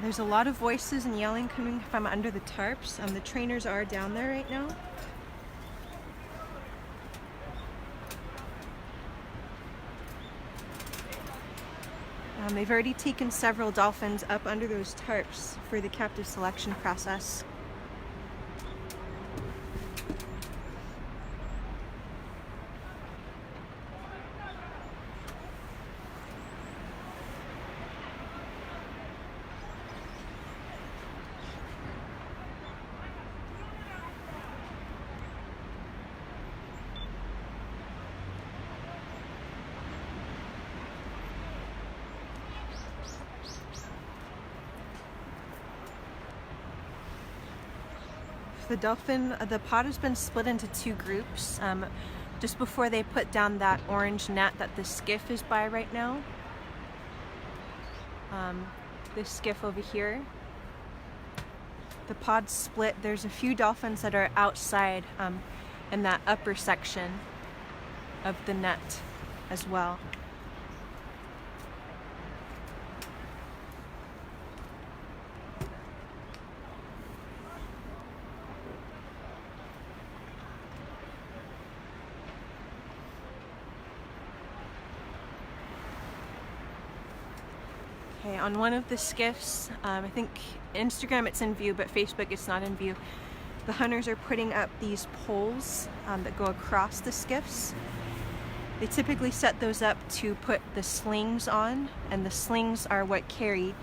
There's a lot of voices and yelling coming from under the tarps. The trainers are down there right now. They've already taken several dolphins up under those tarps for the captive selection process. The pod has been split into two groups just before they put down that orange net that the skiff is by right now. This skiff over here. The pod's split. There's a few dolphins that are outside in that upper section of the net as well. Okay, on one of the skiffs, I think Instagram it's in view, but Facebook it's not in view. The hunters are putting up these poles that go across the skiffs. They typically set those up to put the slings on, and the slings are what carry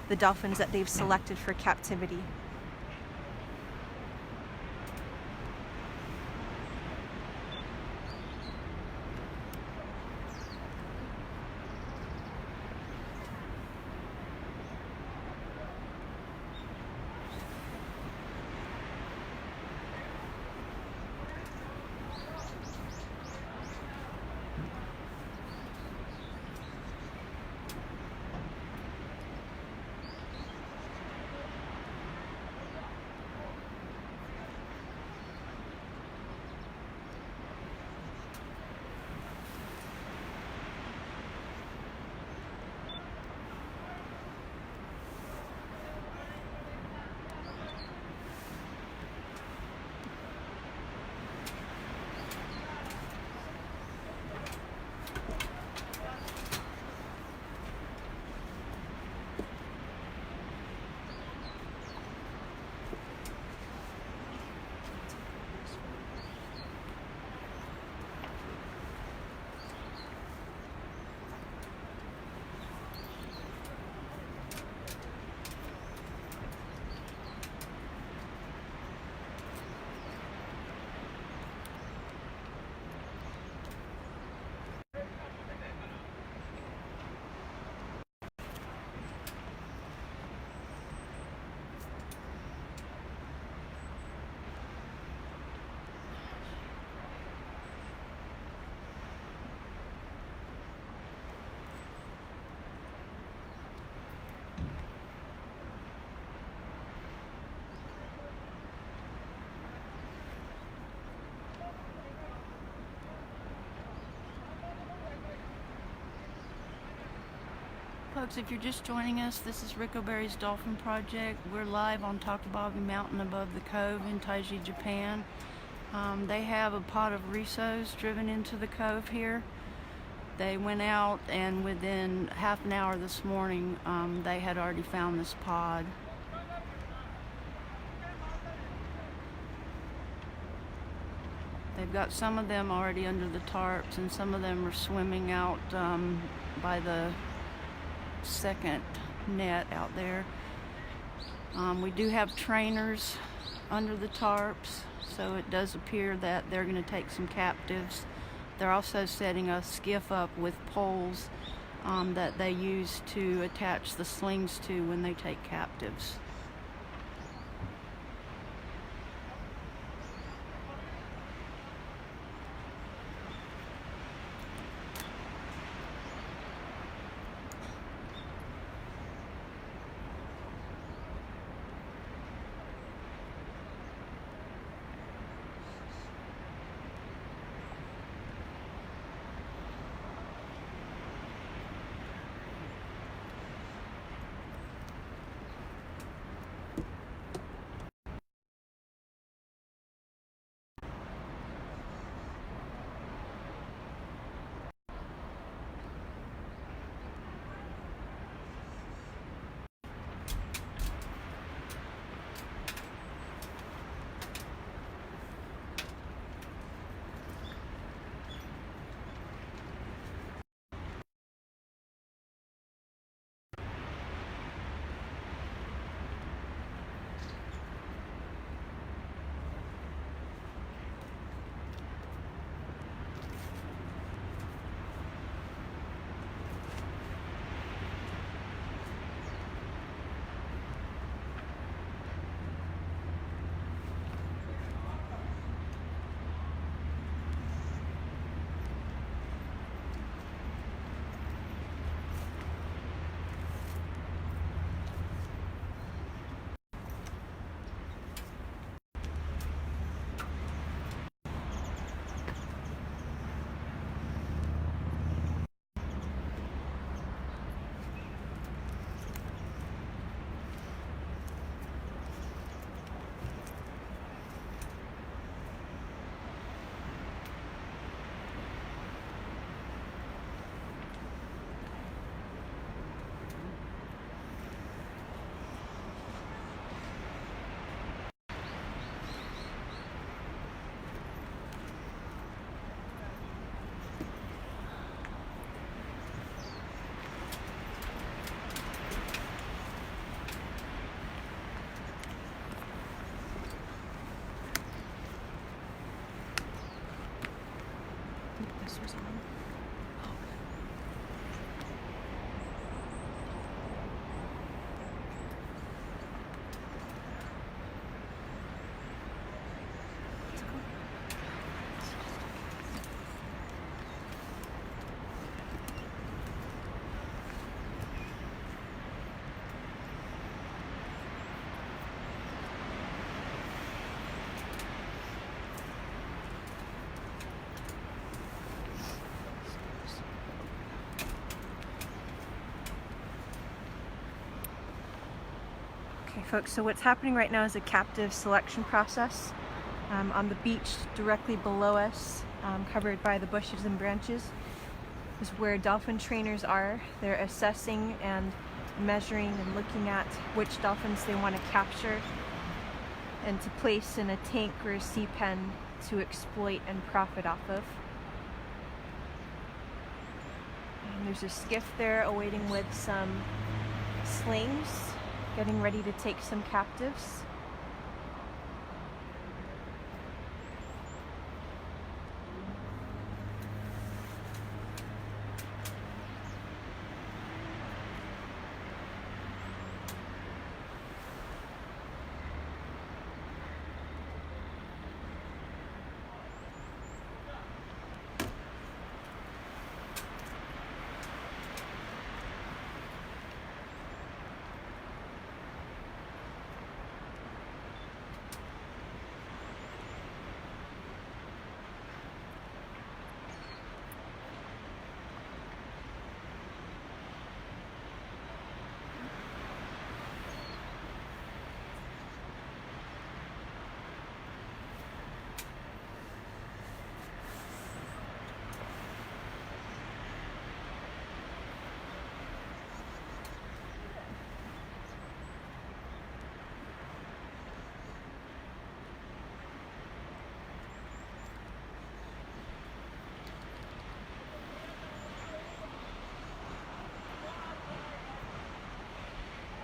the dolphins that they've selected for captivity. Folks, if you're just joining us, this is Ricoberry's Dolphin Project. We're live on Takabaga Mountain above the Cove in Taiji, Japan. They have a pod of Rissos driven into the cove here. They went out, and within half an hour this morning, they had already found this pod. They've got some of them already under the tarps, and some of them are swimming out by the second net out there. We do have trainers under the tarps, so it does appear that they're going to take some captives. They're also setting a skiff up with poles that they use to attach the slings to when they take captives. Okay folks, so what's happening right now is a captive selection process on the beach directly below us, covered by the bushes and branches, is where dolphin trainers are. They're assessing and measuring and looking at which dolphins they want to capture and to place in a tank or a sea pen to exploit and profit off of. And there's a skiff there awaiting with some slings, getting ready to take some captives.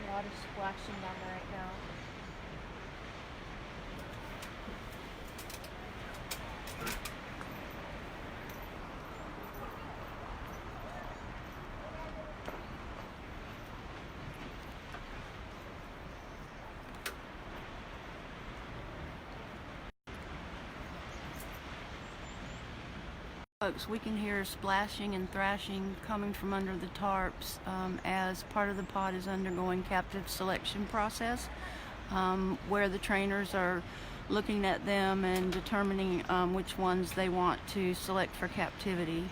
A lot of splashing down there right now. Folks, we can hear splashing and thrashing coming from under the tarps as part of the pod is undergoing captive selection process, where the trainers are looking at them and determining which ones they want to select for captivity.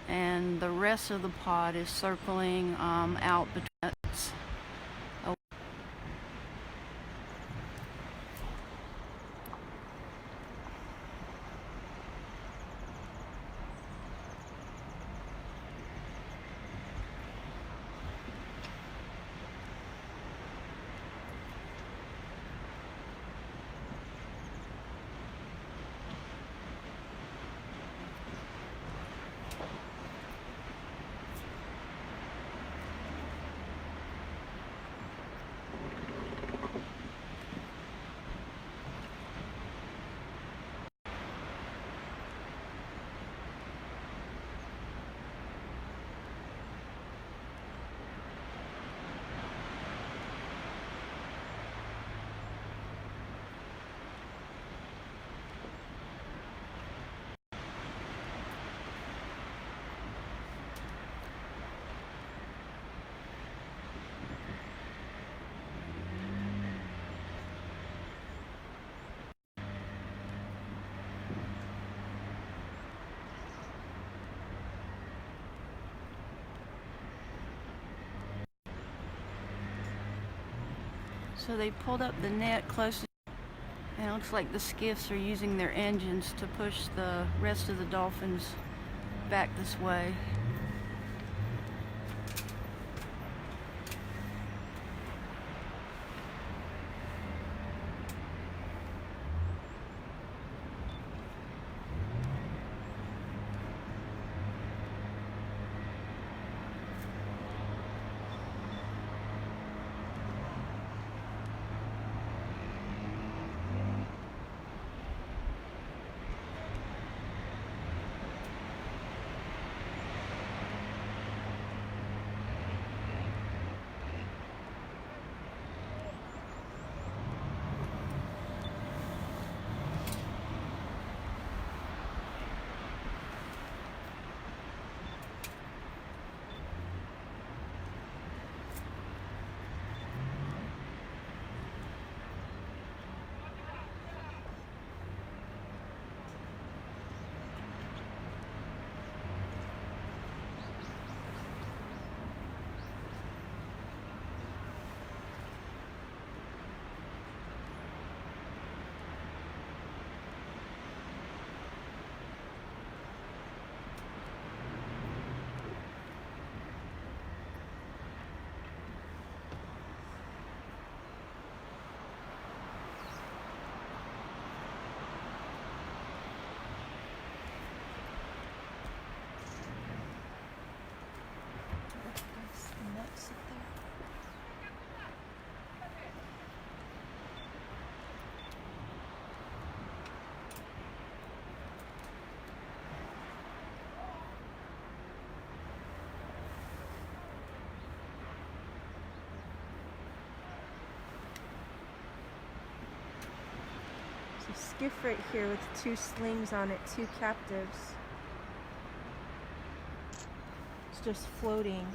And the rest of the pod is circling out between us. So they pulled up the net close, and it looks like the skiffs are using their engines to push the rest of the dolphins back this way. There's a skiff right here with 2 slings on it, 2 captives. It's just floating.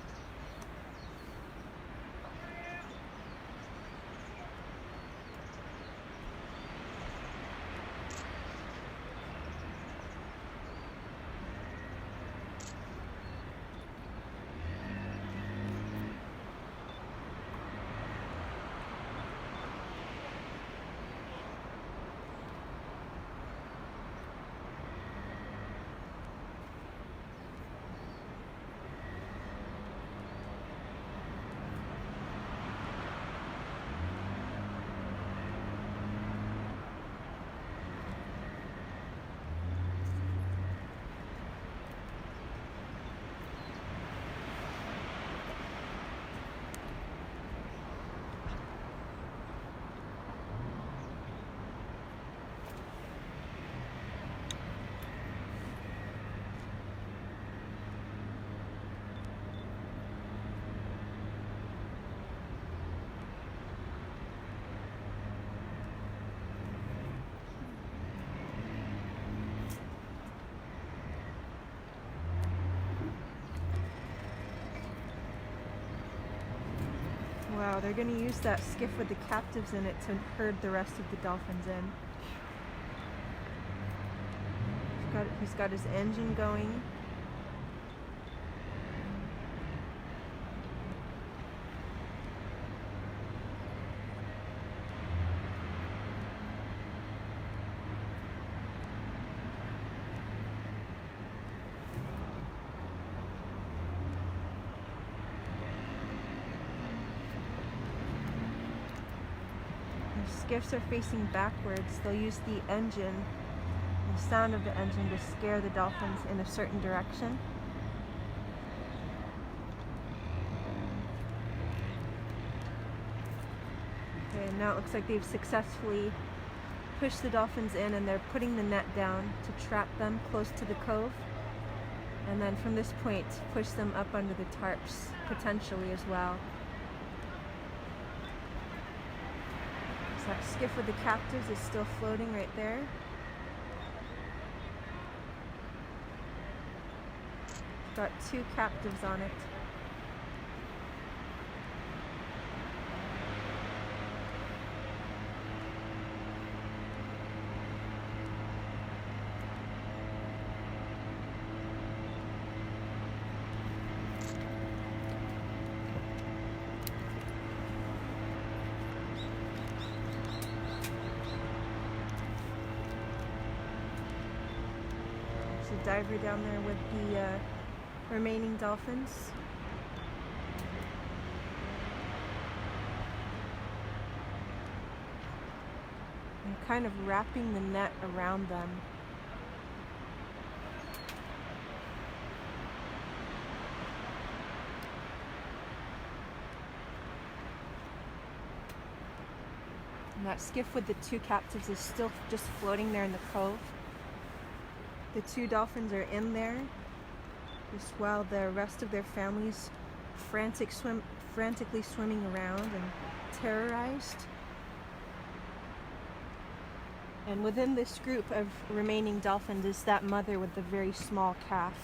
Wow, they're going to use that skiff with the captives in it to herd the rest of the dolphins in. He's got his engine going. Skiffs are facing backwards. They'll use the engine, the sound of the engine, to scare the dolphins in a certain direction. Okay, now it looks like they've successfully pushed the dolphins in, and they're putting the net down to trap them close to the cove. And then from this point, push them up under the tarps, potentially as well. That skiff with the captives is still floating right there. It's got 2 captives on it. There's a diver down there with the remaining dolphins. And kind of wrapping the net around them. And that skiff with the 2 captives is still just floating there in the cove. The 2 dolphins are in there, just while the rest of their families frantically swimming around and terrorized. And within this group of remaining dolphins is that mother with the very small calf.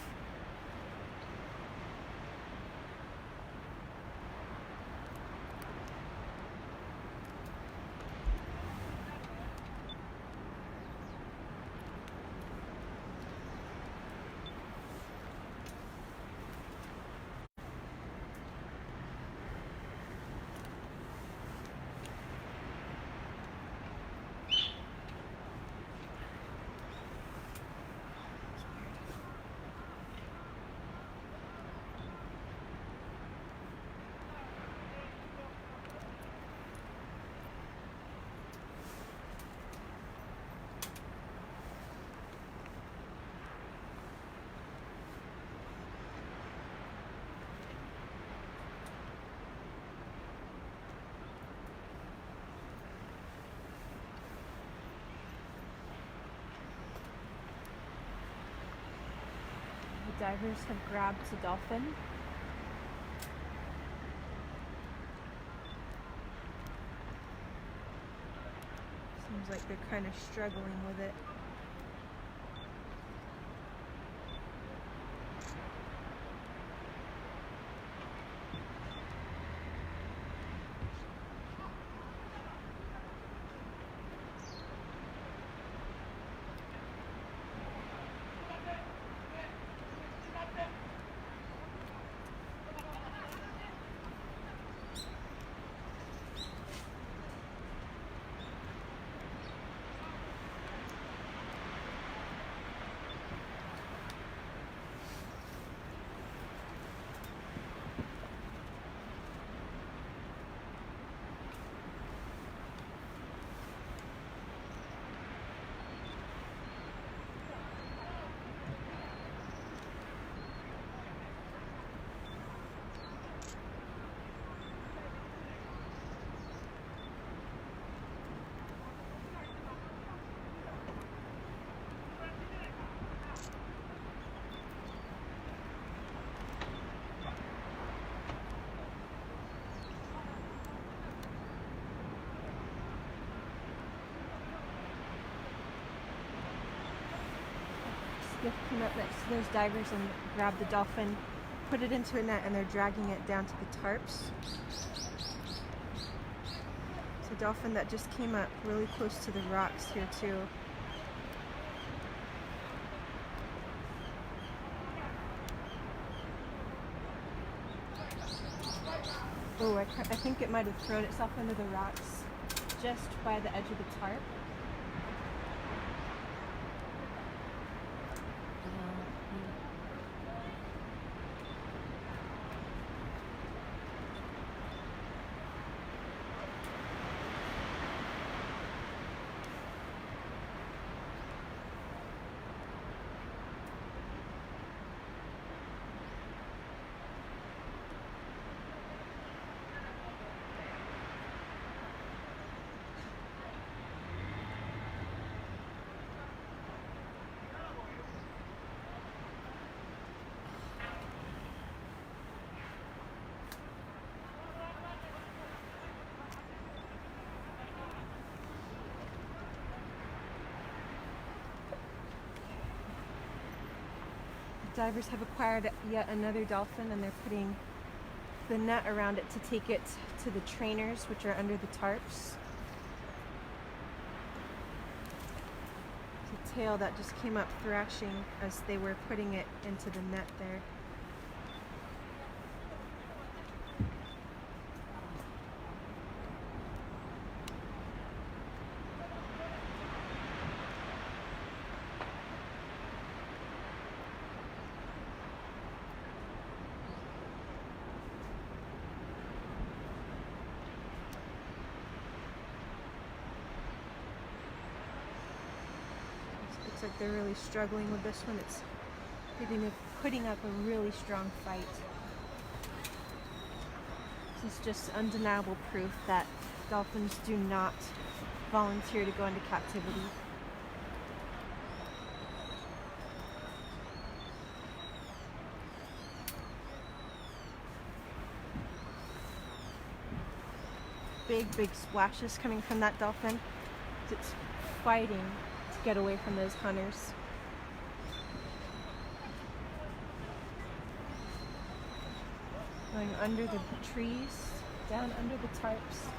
The divers have grabbed a dolphin. So Seems like they're kind of struggling with it. Skiff came up next to those divers and grabbed the dolphin, put it into a net, and they're dragging it down to the tarps. It's a dolphin that just came up really close to the rocks here too. Oh, I think it might have thrown itself into the rocks just by the edge of the tarp. Divers have acquired yet another dolphin, and they're putting the net around it to take it to the trainers, which are under the tarps. It's a tail that just came up thrashing as they were putting it into the net there. Looks like they're really struggling with this one. It's putting up a really strong fight. This is just undeniable proof that dolphins do not volunteer to go into captivity. Big splashes coming from that dolphin. It's fighting to get away from those hunters. Going under the trees, down under the tarps.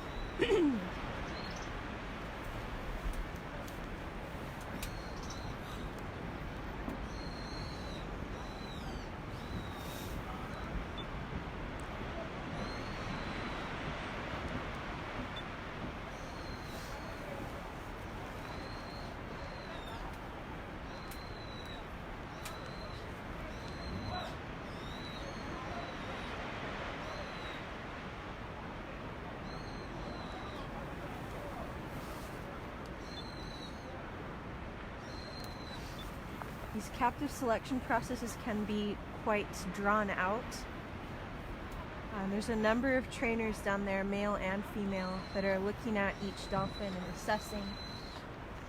These captive selection processes can be quite drawn out. There's a number of trainers down there, male and female, that are looking at each dolphin and assessing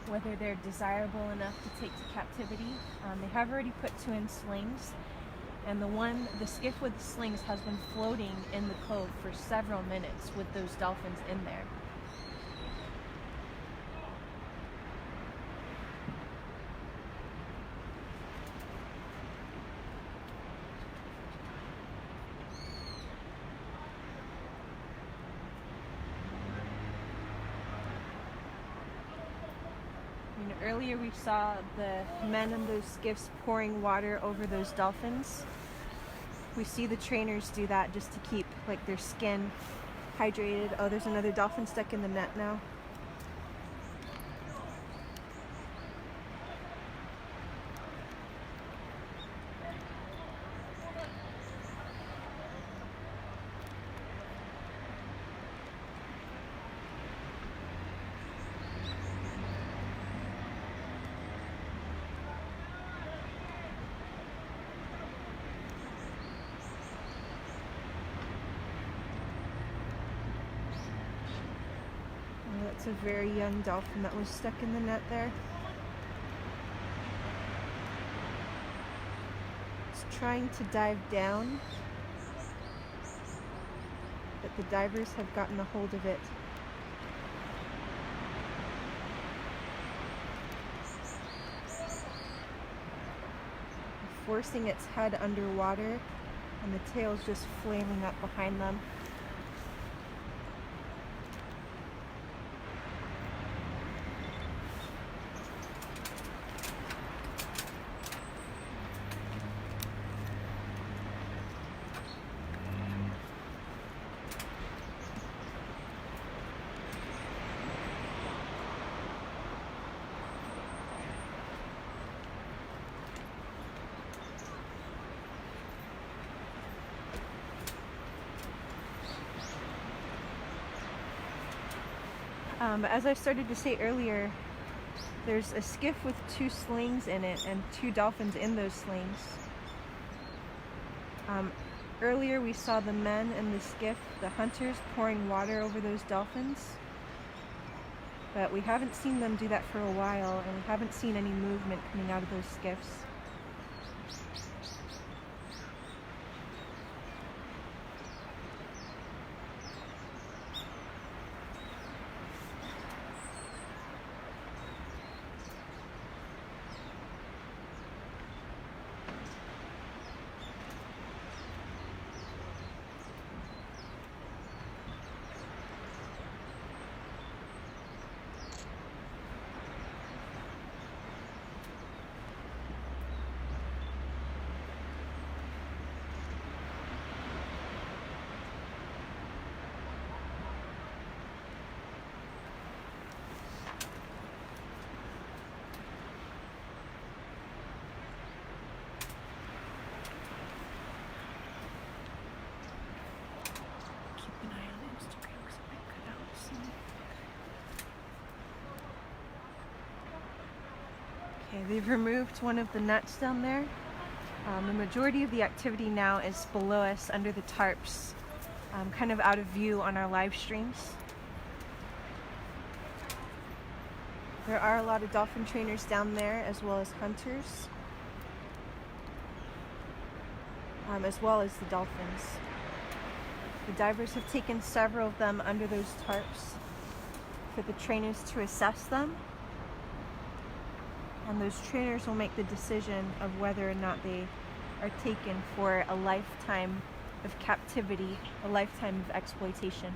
whether they're desirable enough to take to captivity. They have already put 2 in slings, and the skiff with the slings has been floating in the cove for several minutes with those dolphins in there. earlier we saw the men in those skiffs pouring water over those dolphins. We see the trainers do that just to keep like their skin hydrated. Oh, there's another dolphin stuck in the net now. That's a very young dolphin that was stuck in the net there. It's trying to dive down, but the divers have gotten a hold of it. Forcing its head underwater, and the tail's just flailing up behind them. As I started to say earlier, there's a skiff with 2 slings in it and 2 dolphins in those slings. Earlier we saw the men in the skiff, the hunters, pouring water over those dolphins. But we haven't seen them do that for a while, and we haven't seen any movement coming out of those skiffs. Okay, they've removed one of the nets down there. The majority of the activity now is below us under the tarps, kind of out of view on our live streams. There are a lot of dolphin trainers down there, as well as hunters, as well as the dolphins. The divers have taken several of them under those tarps for the trainers to assess them. And those trainers will make the decision of whether or not they are taken for a lifetime of captivity, a lifetime of exploitation.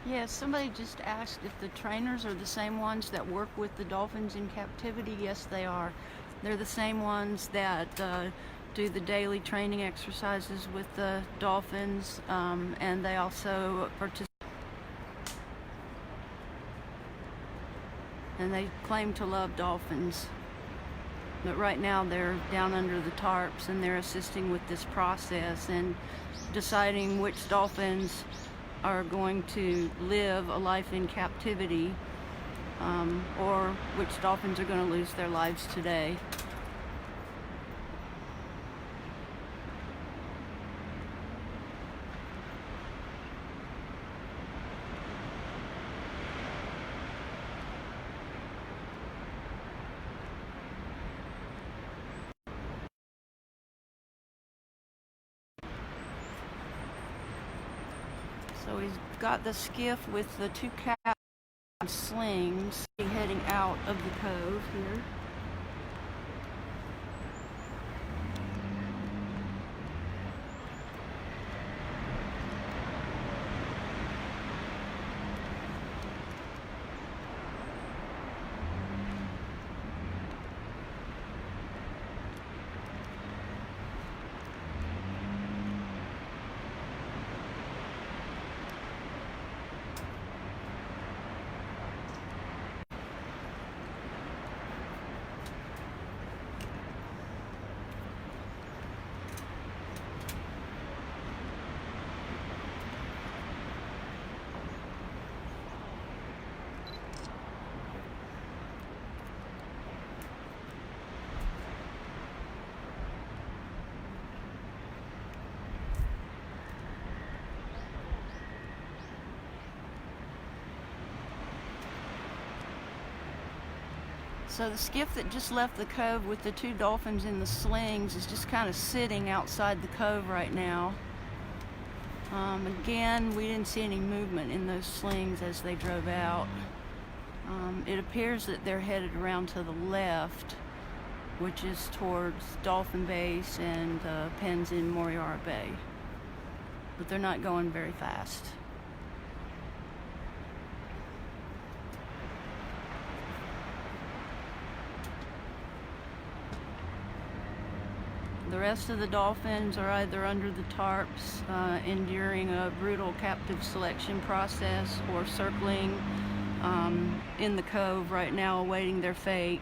Yes, somebody just asked if the trainers are the same ones that work with the dolphins in captivity. Yes, they are. They're the same ones that do the daily training exercises with the dolphins, and they also participate. And they claim to love dolphins. But right now they're down under the tarps, and they're assisting with this process and deciding which dolphins are going to live a life in captivity, or which dolphins are going to lose their lives today. So we've got the skiff with the two captains slings heading out of the cove here. So the skiff that just left the cove with the two dolphins in the slings is just kind of sitting outside the cove right now. Again, we didn't see any movement in those slings as they drove out. It appears that they're headed around to the left, which is towards Dolphin Base and pens in Moriara Bay. But they're not going very fast. The rest of the dolphins are either under the tarps, enduring a brutal captive selection process, or circling in the cove right now, awaiting their fate.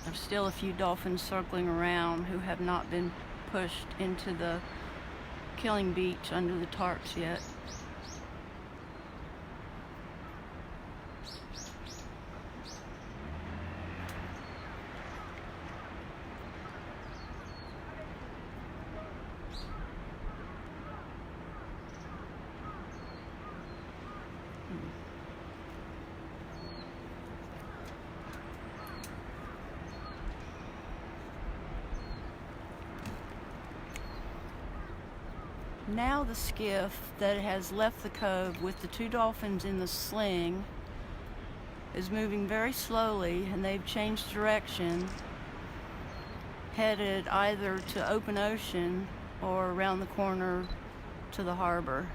There's still a few dolphins circling around who have not been pushed into the killing beach under the tarps yet. Now the skiff that has left the cove with the two dolphins in the sling is moving very slowly, and they've changed direction, headed either to open ocean or around the corner to the harbor.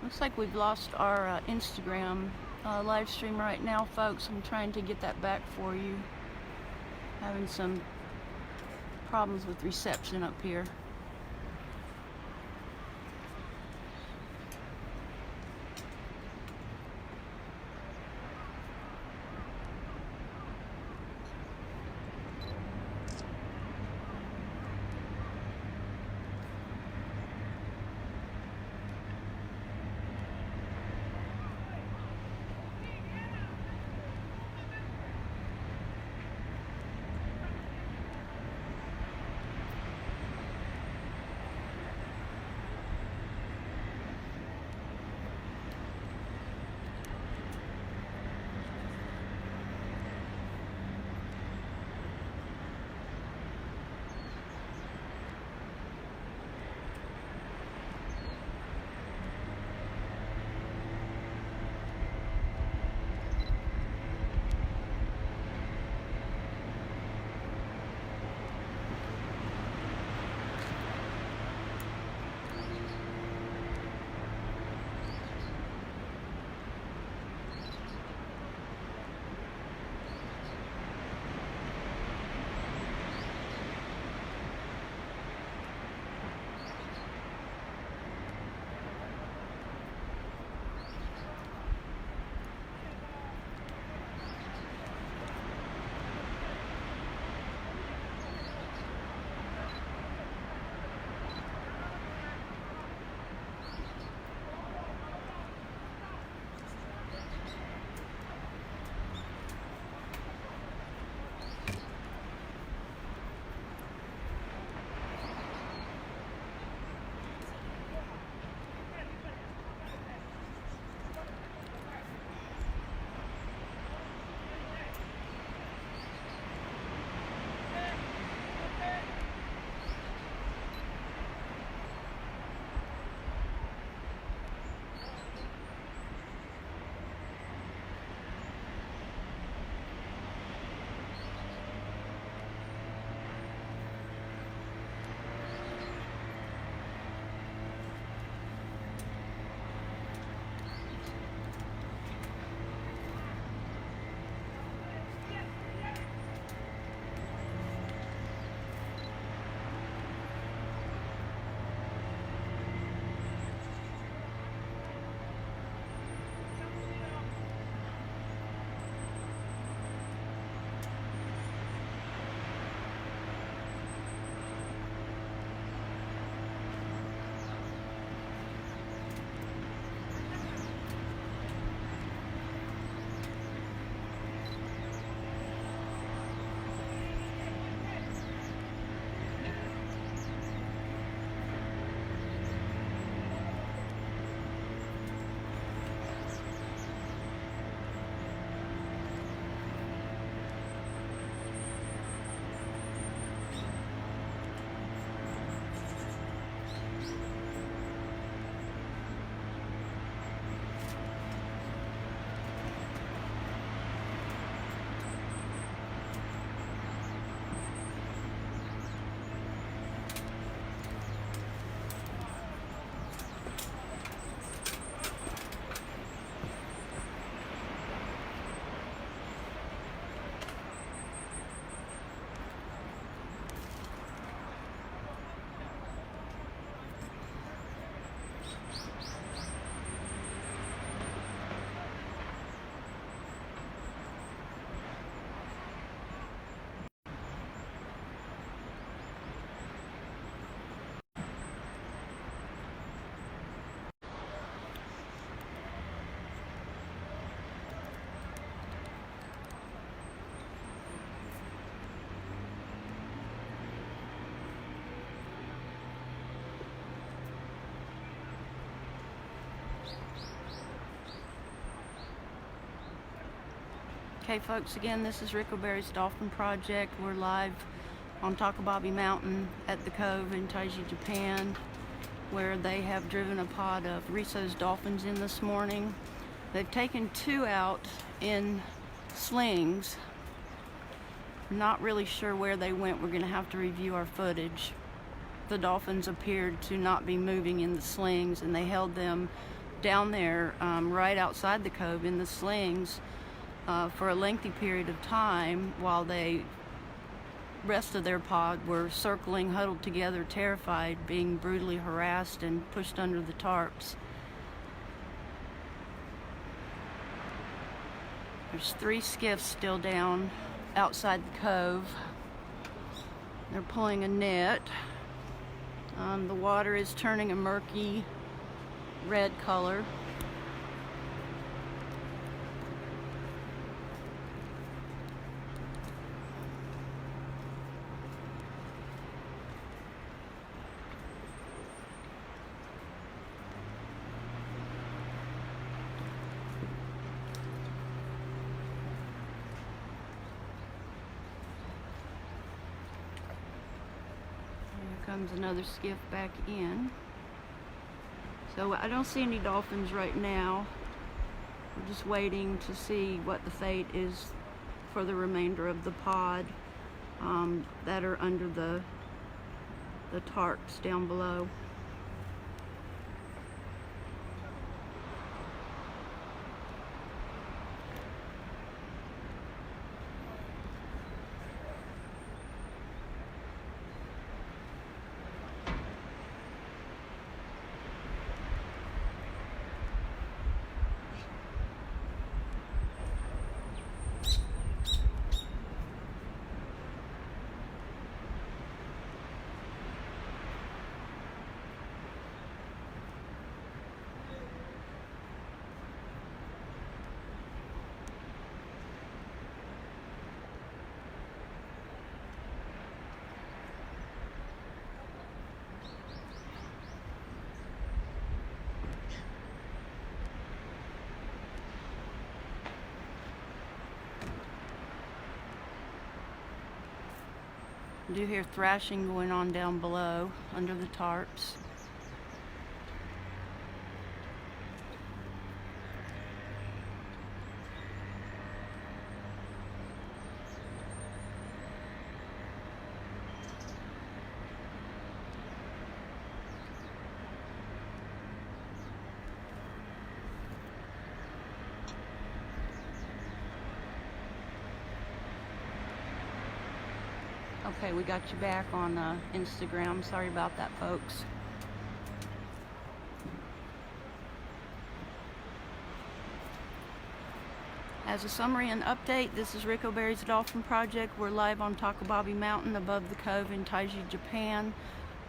Looks like we've lost our Instagram live stream right now, folks. I'm trying to get that back for you. Having some problems with reception up here. Okay folks, again, this is Ricoberry's Dolphin Project. We're live on Takababi Mountain at the Cove in Taiji, Japan, where they have driven a pod of Risso's dolphins in this morning. They've taken 2 out in slings. Not really sure where they went. We're going to have to review our footage. The dolphins appeared to not be moving in the slings, and they held them down there right outside the cove in the slings for a lengthy period of time while the rest of their pod were circling, huddled together, terrified, being brutally harassed and pushed under the tarps. There's 3 skiffs still down outside the cove. They're pulling a net. The water is turning a murky red color. Comes another skiff back in. So I don't see any dolphins right now. We're just waiting to see what the fate is for the remainder of the pod that are under the tarps down below. I do hear thrashing going on down below under the tarps. Okay, we got you back on Instagram. Sorry about that, folks. As a summary and update, this is Ricoberry's Dolphin Project. We're live on Takababi Mountain above the Cove in Taiji, Japan.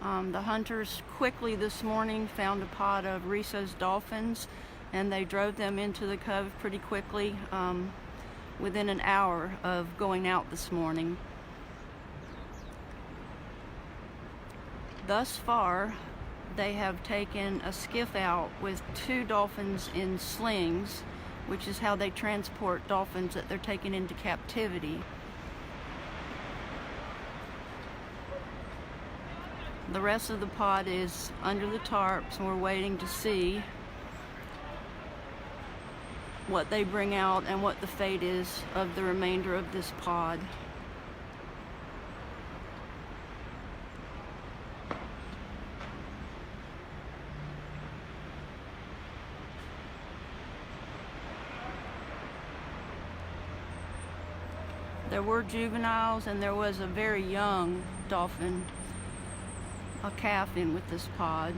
The hunters quickly this morning found a pod of Risso's dolphins, and they drove them into the cove pretty quickly, within an hour of going out this morning. Thus far, they have taken a skiff out with 2 dolphins in slings, which is how they transport dolphins that they're taking into captivity. The rest of the pod is under the tarps, and we're waiting to see what they bring out and what the fate is of the remainder of this pod. There were juveniles, and there was a very young dolphin, a calf, in with this pod.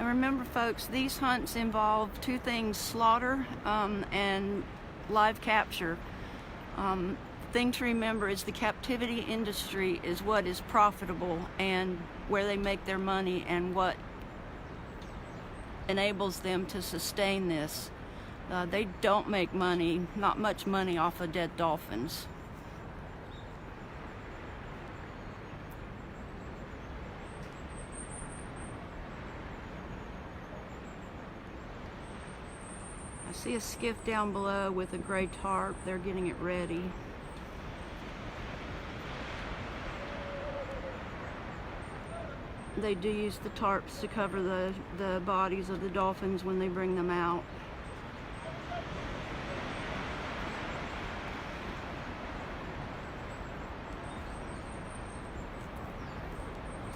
And remember, folks, these hunts involve two things: slaughter and live capture. Thing to remember is the captivity industry is what is profitable and where they make their money and what enables them to sustain this. They don't make money, not much money, off of dead dolphins. I see a skiff down below with a gray tarp. They're getting it ready. They do use the tarps to cover the bodies of the dolphins when they bring them out.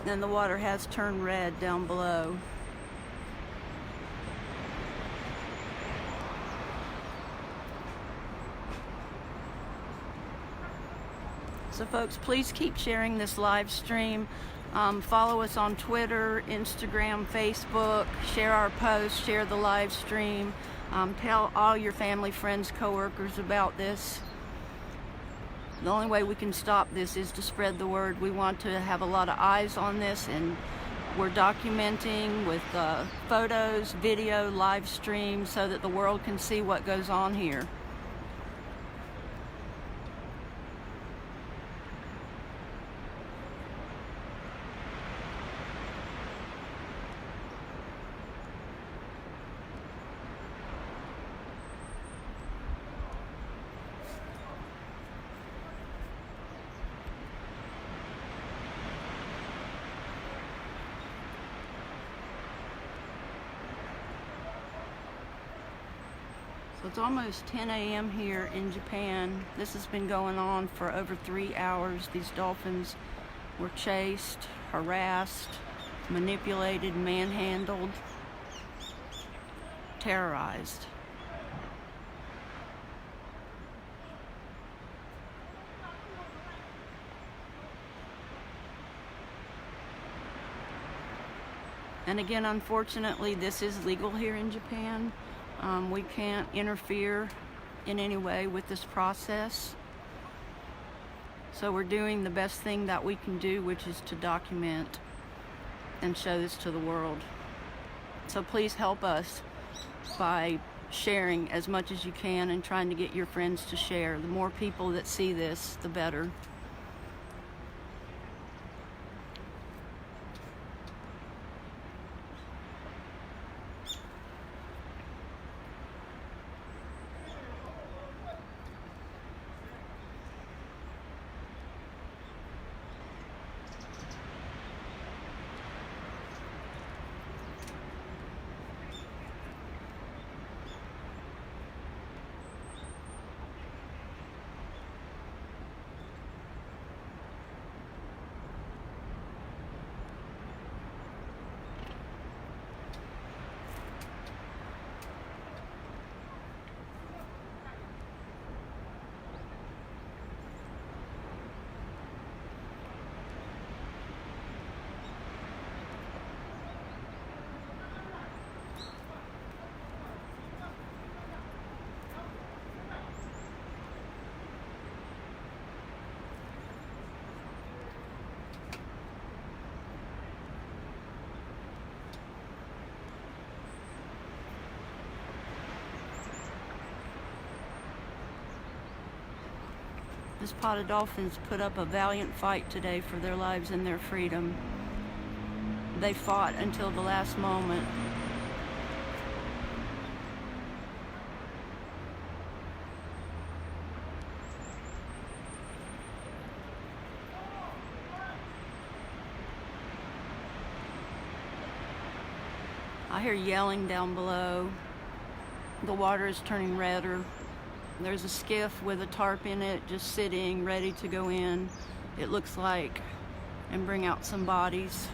And the water has turned red down below. So folks, please keep sharing this live stream. Follow us on Twitter, Instagram, Facebook. Share our posts, share the live stream. Tell all your family, friends, coworkers about this. The only way we can stop this is to spread the word. We want to have a lot of eyes on this, and we're documenting with photos, video, live stream, so that the world can see what goes on here. So it's almost 10 a.m. here in Japan. This has been going on for over 3 hours. These dolphins were chased, harassed, manipulated, manhandled, terrorized. And again, unfortunately, this is legal here in Japan. We can't interfere in any way with this process. So we're doing the best thing that we can do, which is to document and show this to the world. So please help us by sharing as much as you can and trying to get your friends to share. The more people that see this, the better. This pod of dolphins put up a valiant fight today for their lives and their freedom. They fought until the last moment. I hear yelling down below. The water is turning redder. There's a skiff with a tarp in it, just sitting, ready to go in, it looks like, and bring out some bodies.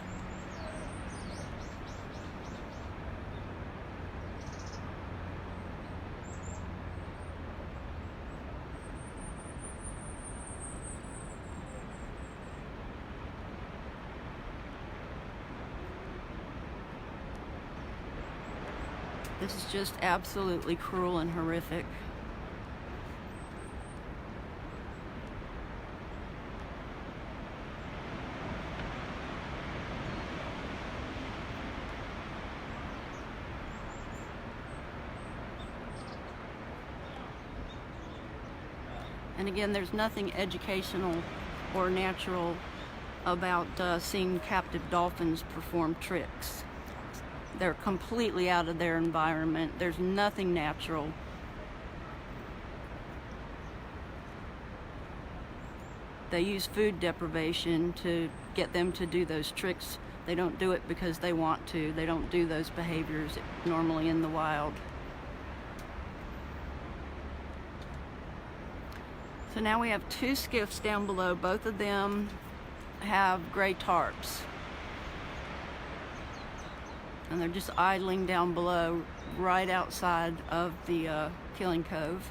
This is just absolutely cruel and horrific. And again, there's nothing educational or natural about seeing captive dolphins perform tricks. They're completely out of their environment. There's nothing natural. They use food deprivation to get them to do those tricks. They don't do it because they want to. They don't do those behaviors normally in the wild. So now we have two skiffs down below. Both of them have gray tarps. And they're just idling down below right outside of the killing cove.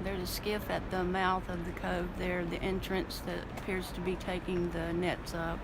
There's a skiff at the mouth of the cove there, the entrance that appears to be taking the nets up.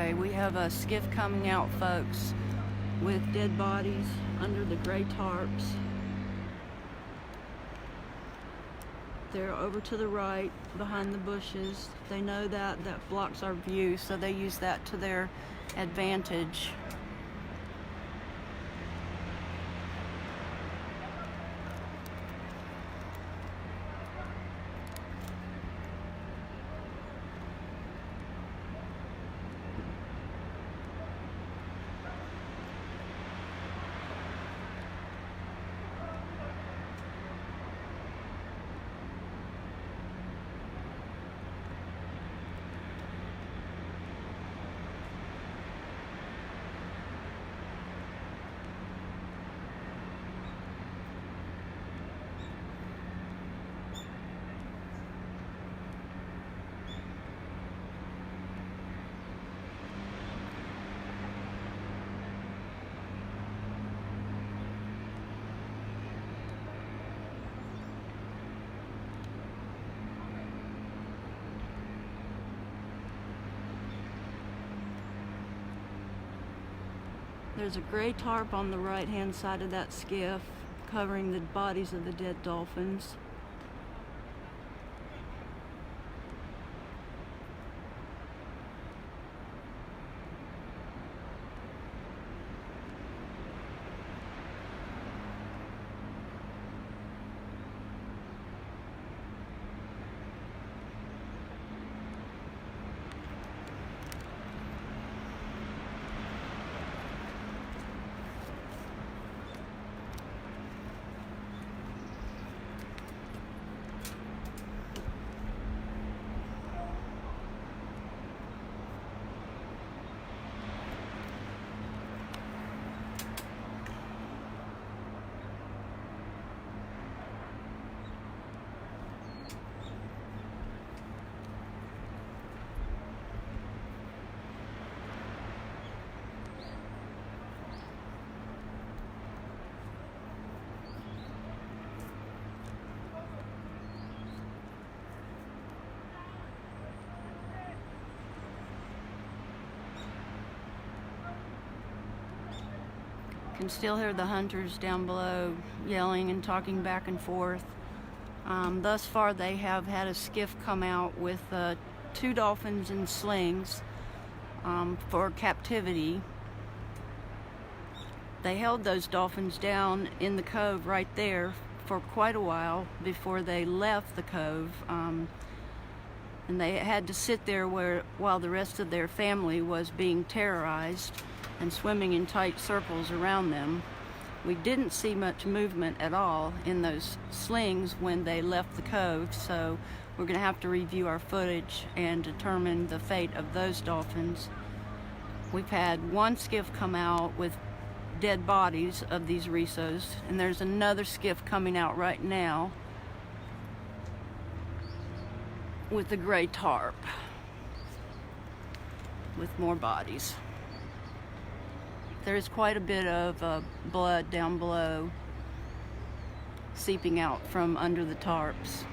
way. We have a skiff coming out, folks, with dead bodies under the gray tarps. They're over to the right behind the bushes. They know that blocks our view, so they use that to their advantage. There's a gray tarp on the right-hand side of that skiff covering the bodies of the dead dolphins. Can still hear the hunters down below yelling and talking back and forth. Thus far they have had a skiff come out with 2 dolphins in slings for captivity. They held those dolphins down in the cove right there for quite a while before they left the cove, and they had to sit there while the rest of their family was being terrorized and swimming in tight circles around them. We didn't see much movement at all in those slings when they left the cove, so we're going to have to review our footage and determine the fate of those dolphins. We've had one skiff come out with dead bodies of these Rissos, and there's another skiff coming out right now with the gray tarp with more bodies. There is quite a bit of blood down below seeping out from under the tarps.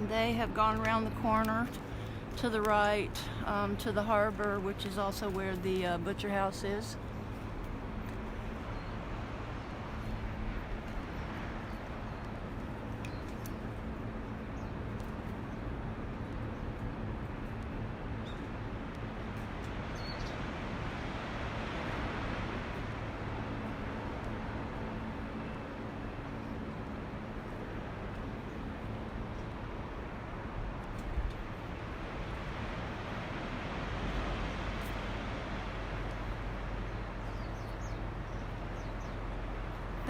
They have gone around the corner to the right to the harbor, which is also where the butcher house is.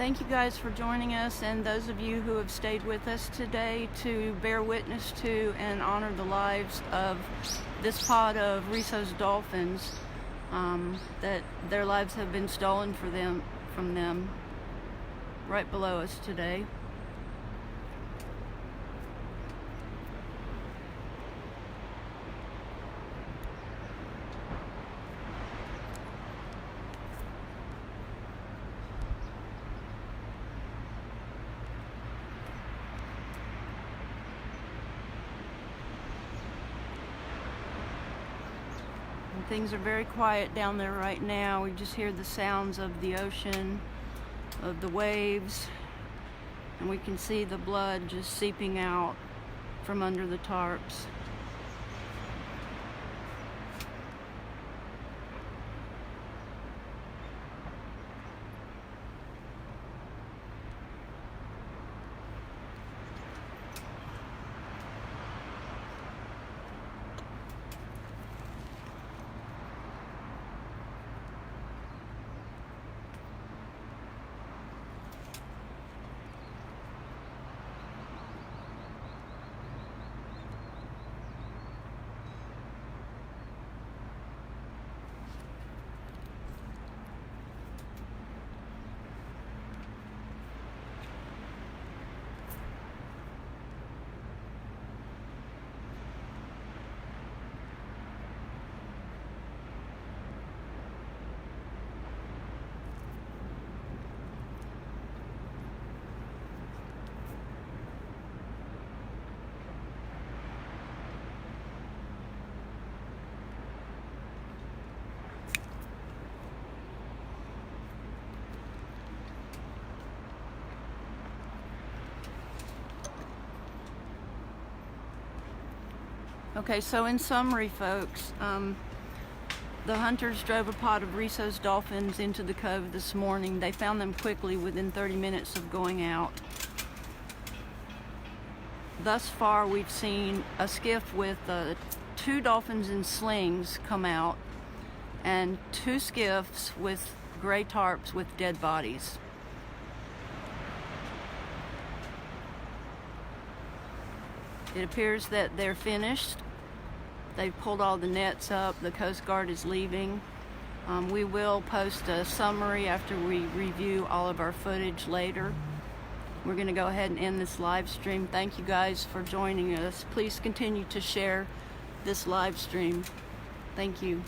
Thank you guys for joining us, and those of you who have stayed with us today to bear witness to and honor the lives of this pod of Risso's dolphins, that their lives have been stolen from them right below us today. Things are very quiet down there right now. We just hear the sounds of the ocean, of the waves, and we can see the blood just seeping out from under the tarps. Okay, so in summary, folks, the hunters drove a pod of Risso's dolphins into the cove this morning. They found them quickly within 30 minutes of going out. Thus far, we've seen a skiff with 2 dolphins in slings come out and 2 skiffs with gray tarps with dead bodies. It appears that they're finished. They've pulled all the nets up. The Coast Guard is leaving. We will post a summary after we review all of our footage later. We're going to go ahead and end this live stream. Thank you guys for joining us. Please continue to share this live stream. Thank you.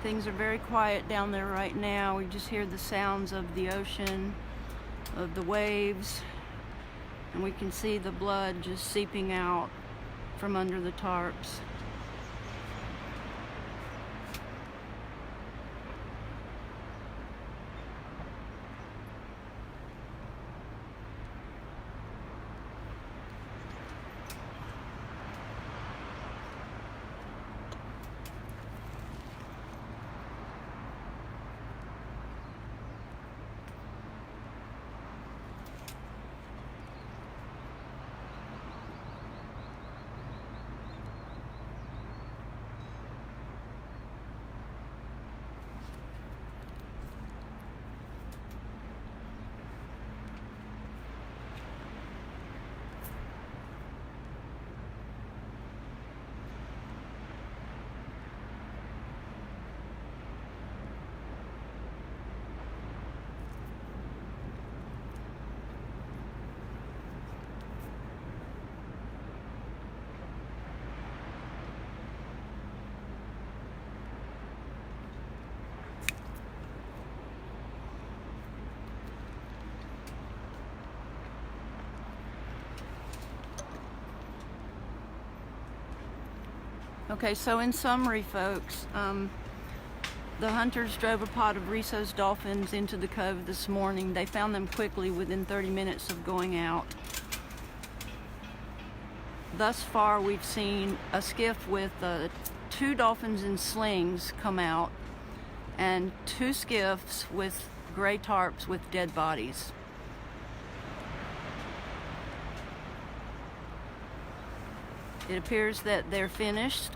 Things are very quiet down there right now. We just hear the sounds of the ocean, of the waves, and we can see the blood just seeping out from under the tarps. Okay, so in summary, folks, the hunters drove a pod of Risso's dolphins into the cove this morning. They found them quickly within 30 minutes of going out. Thus far, we've seen a skiff with 2 dolphins in slings come out and 2 skiffs with gray tarps with dead bodies. It appears that they're finished.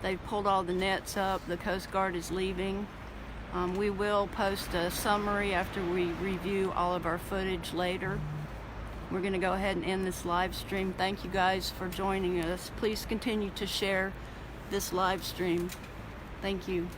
They've pulled all the nets up. The Coast Guard is leaving. We will post a summary after we review all of our footage later. We're going to go ahead and end this live stream. Thank you guys for joining us. Please continue to share this live stream. Thank you.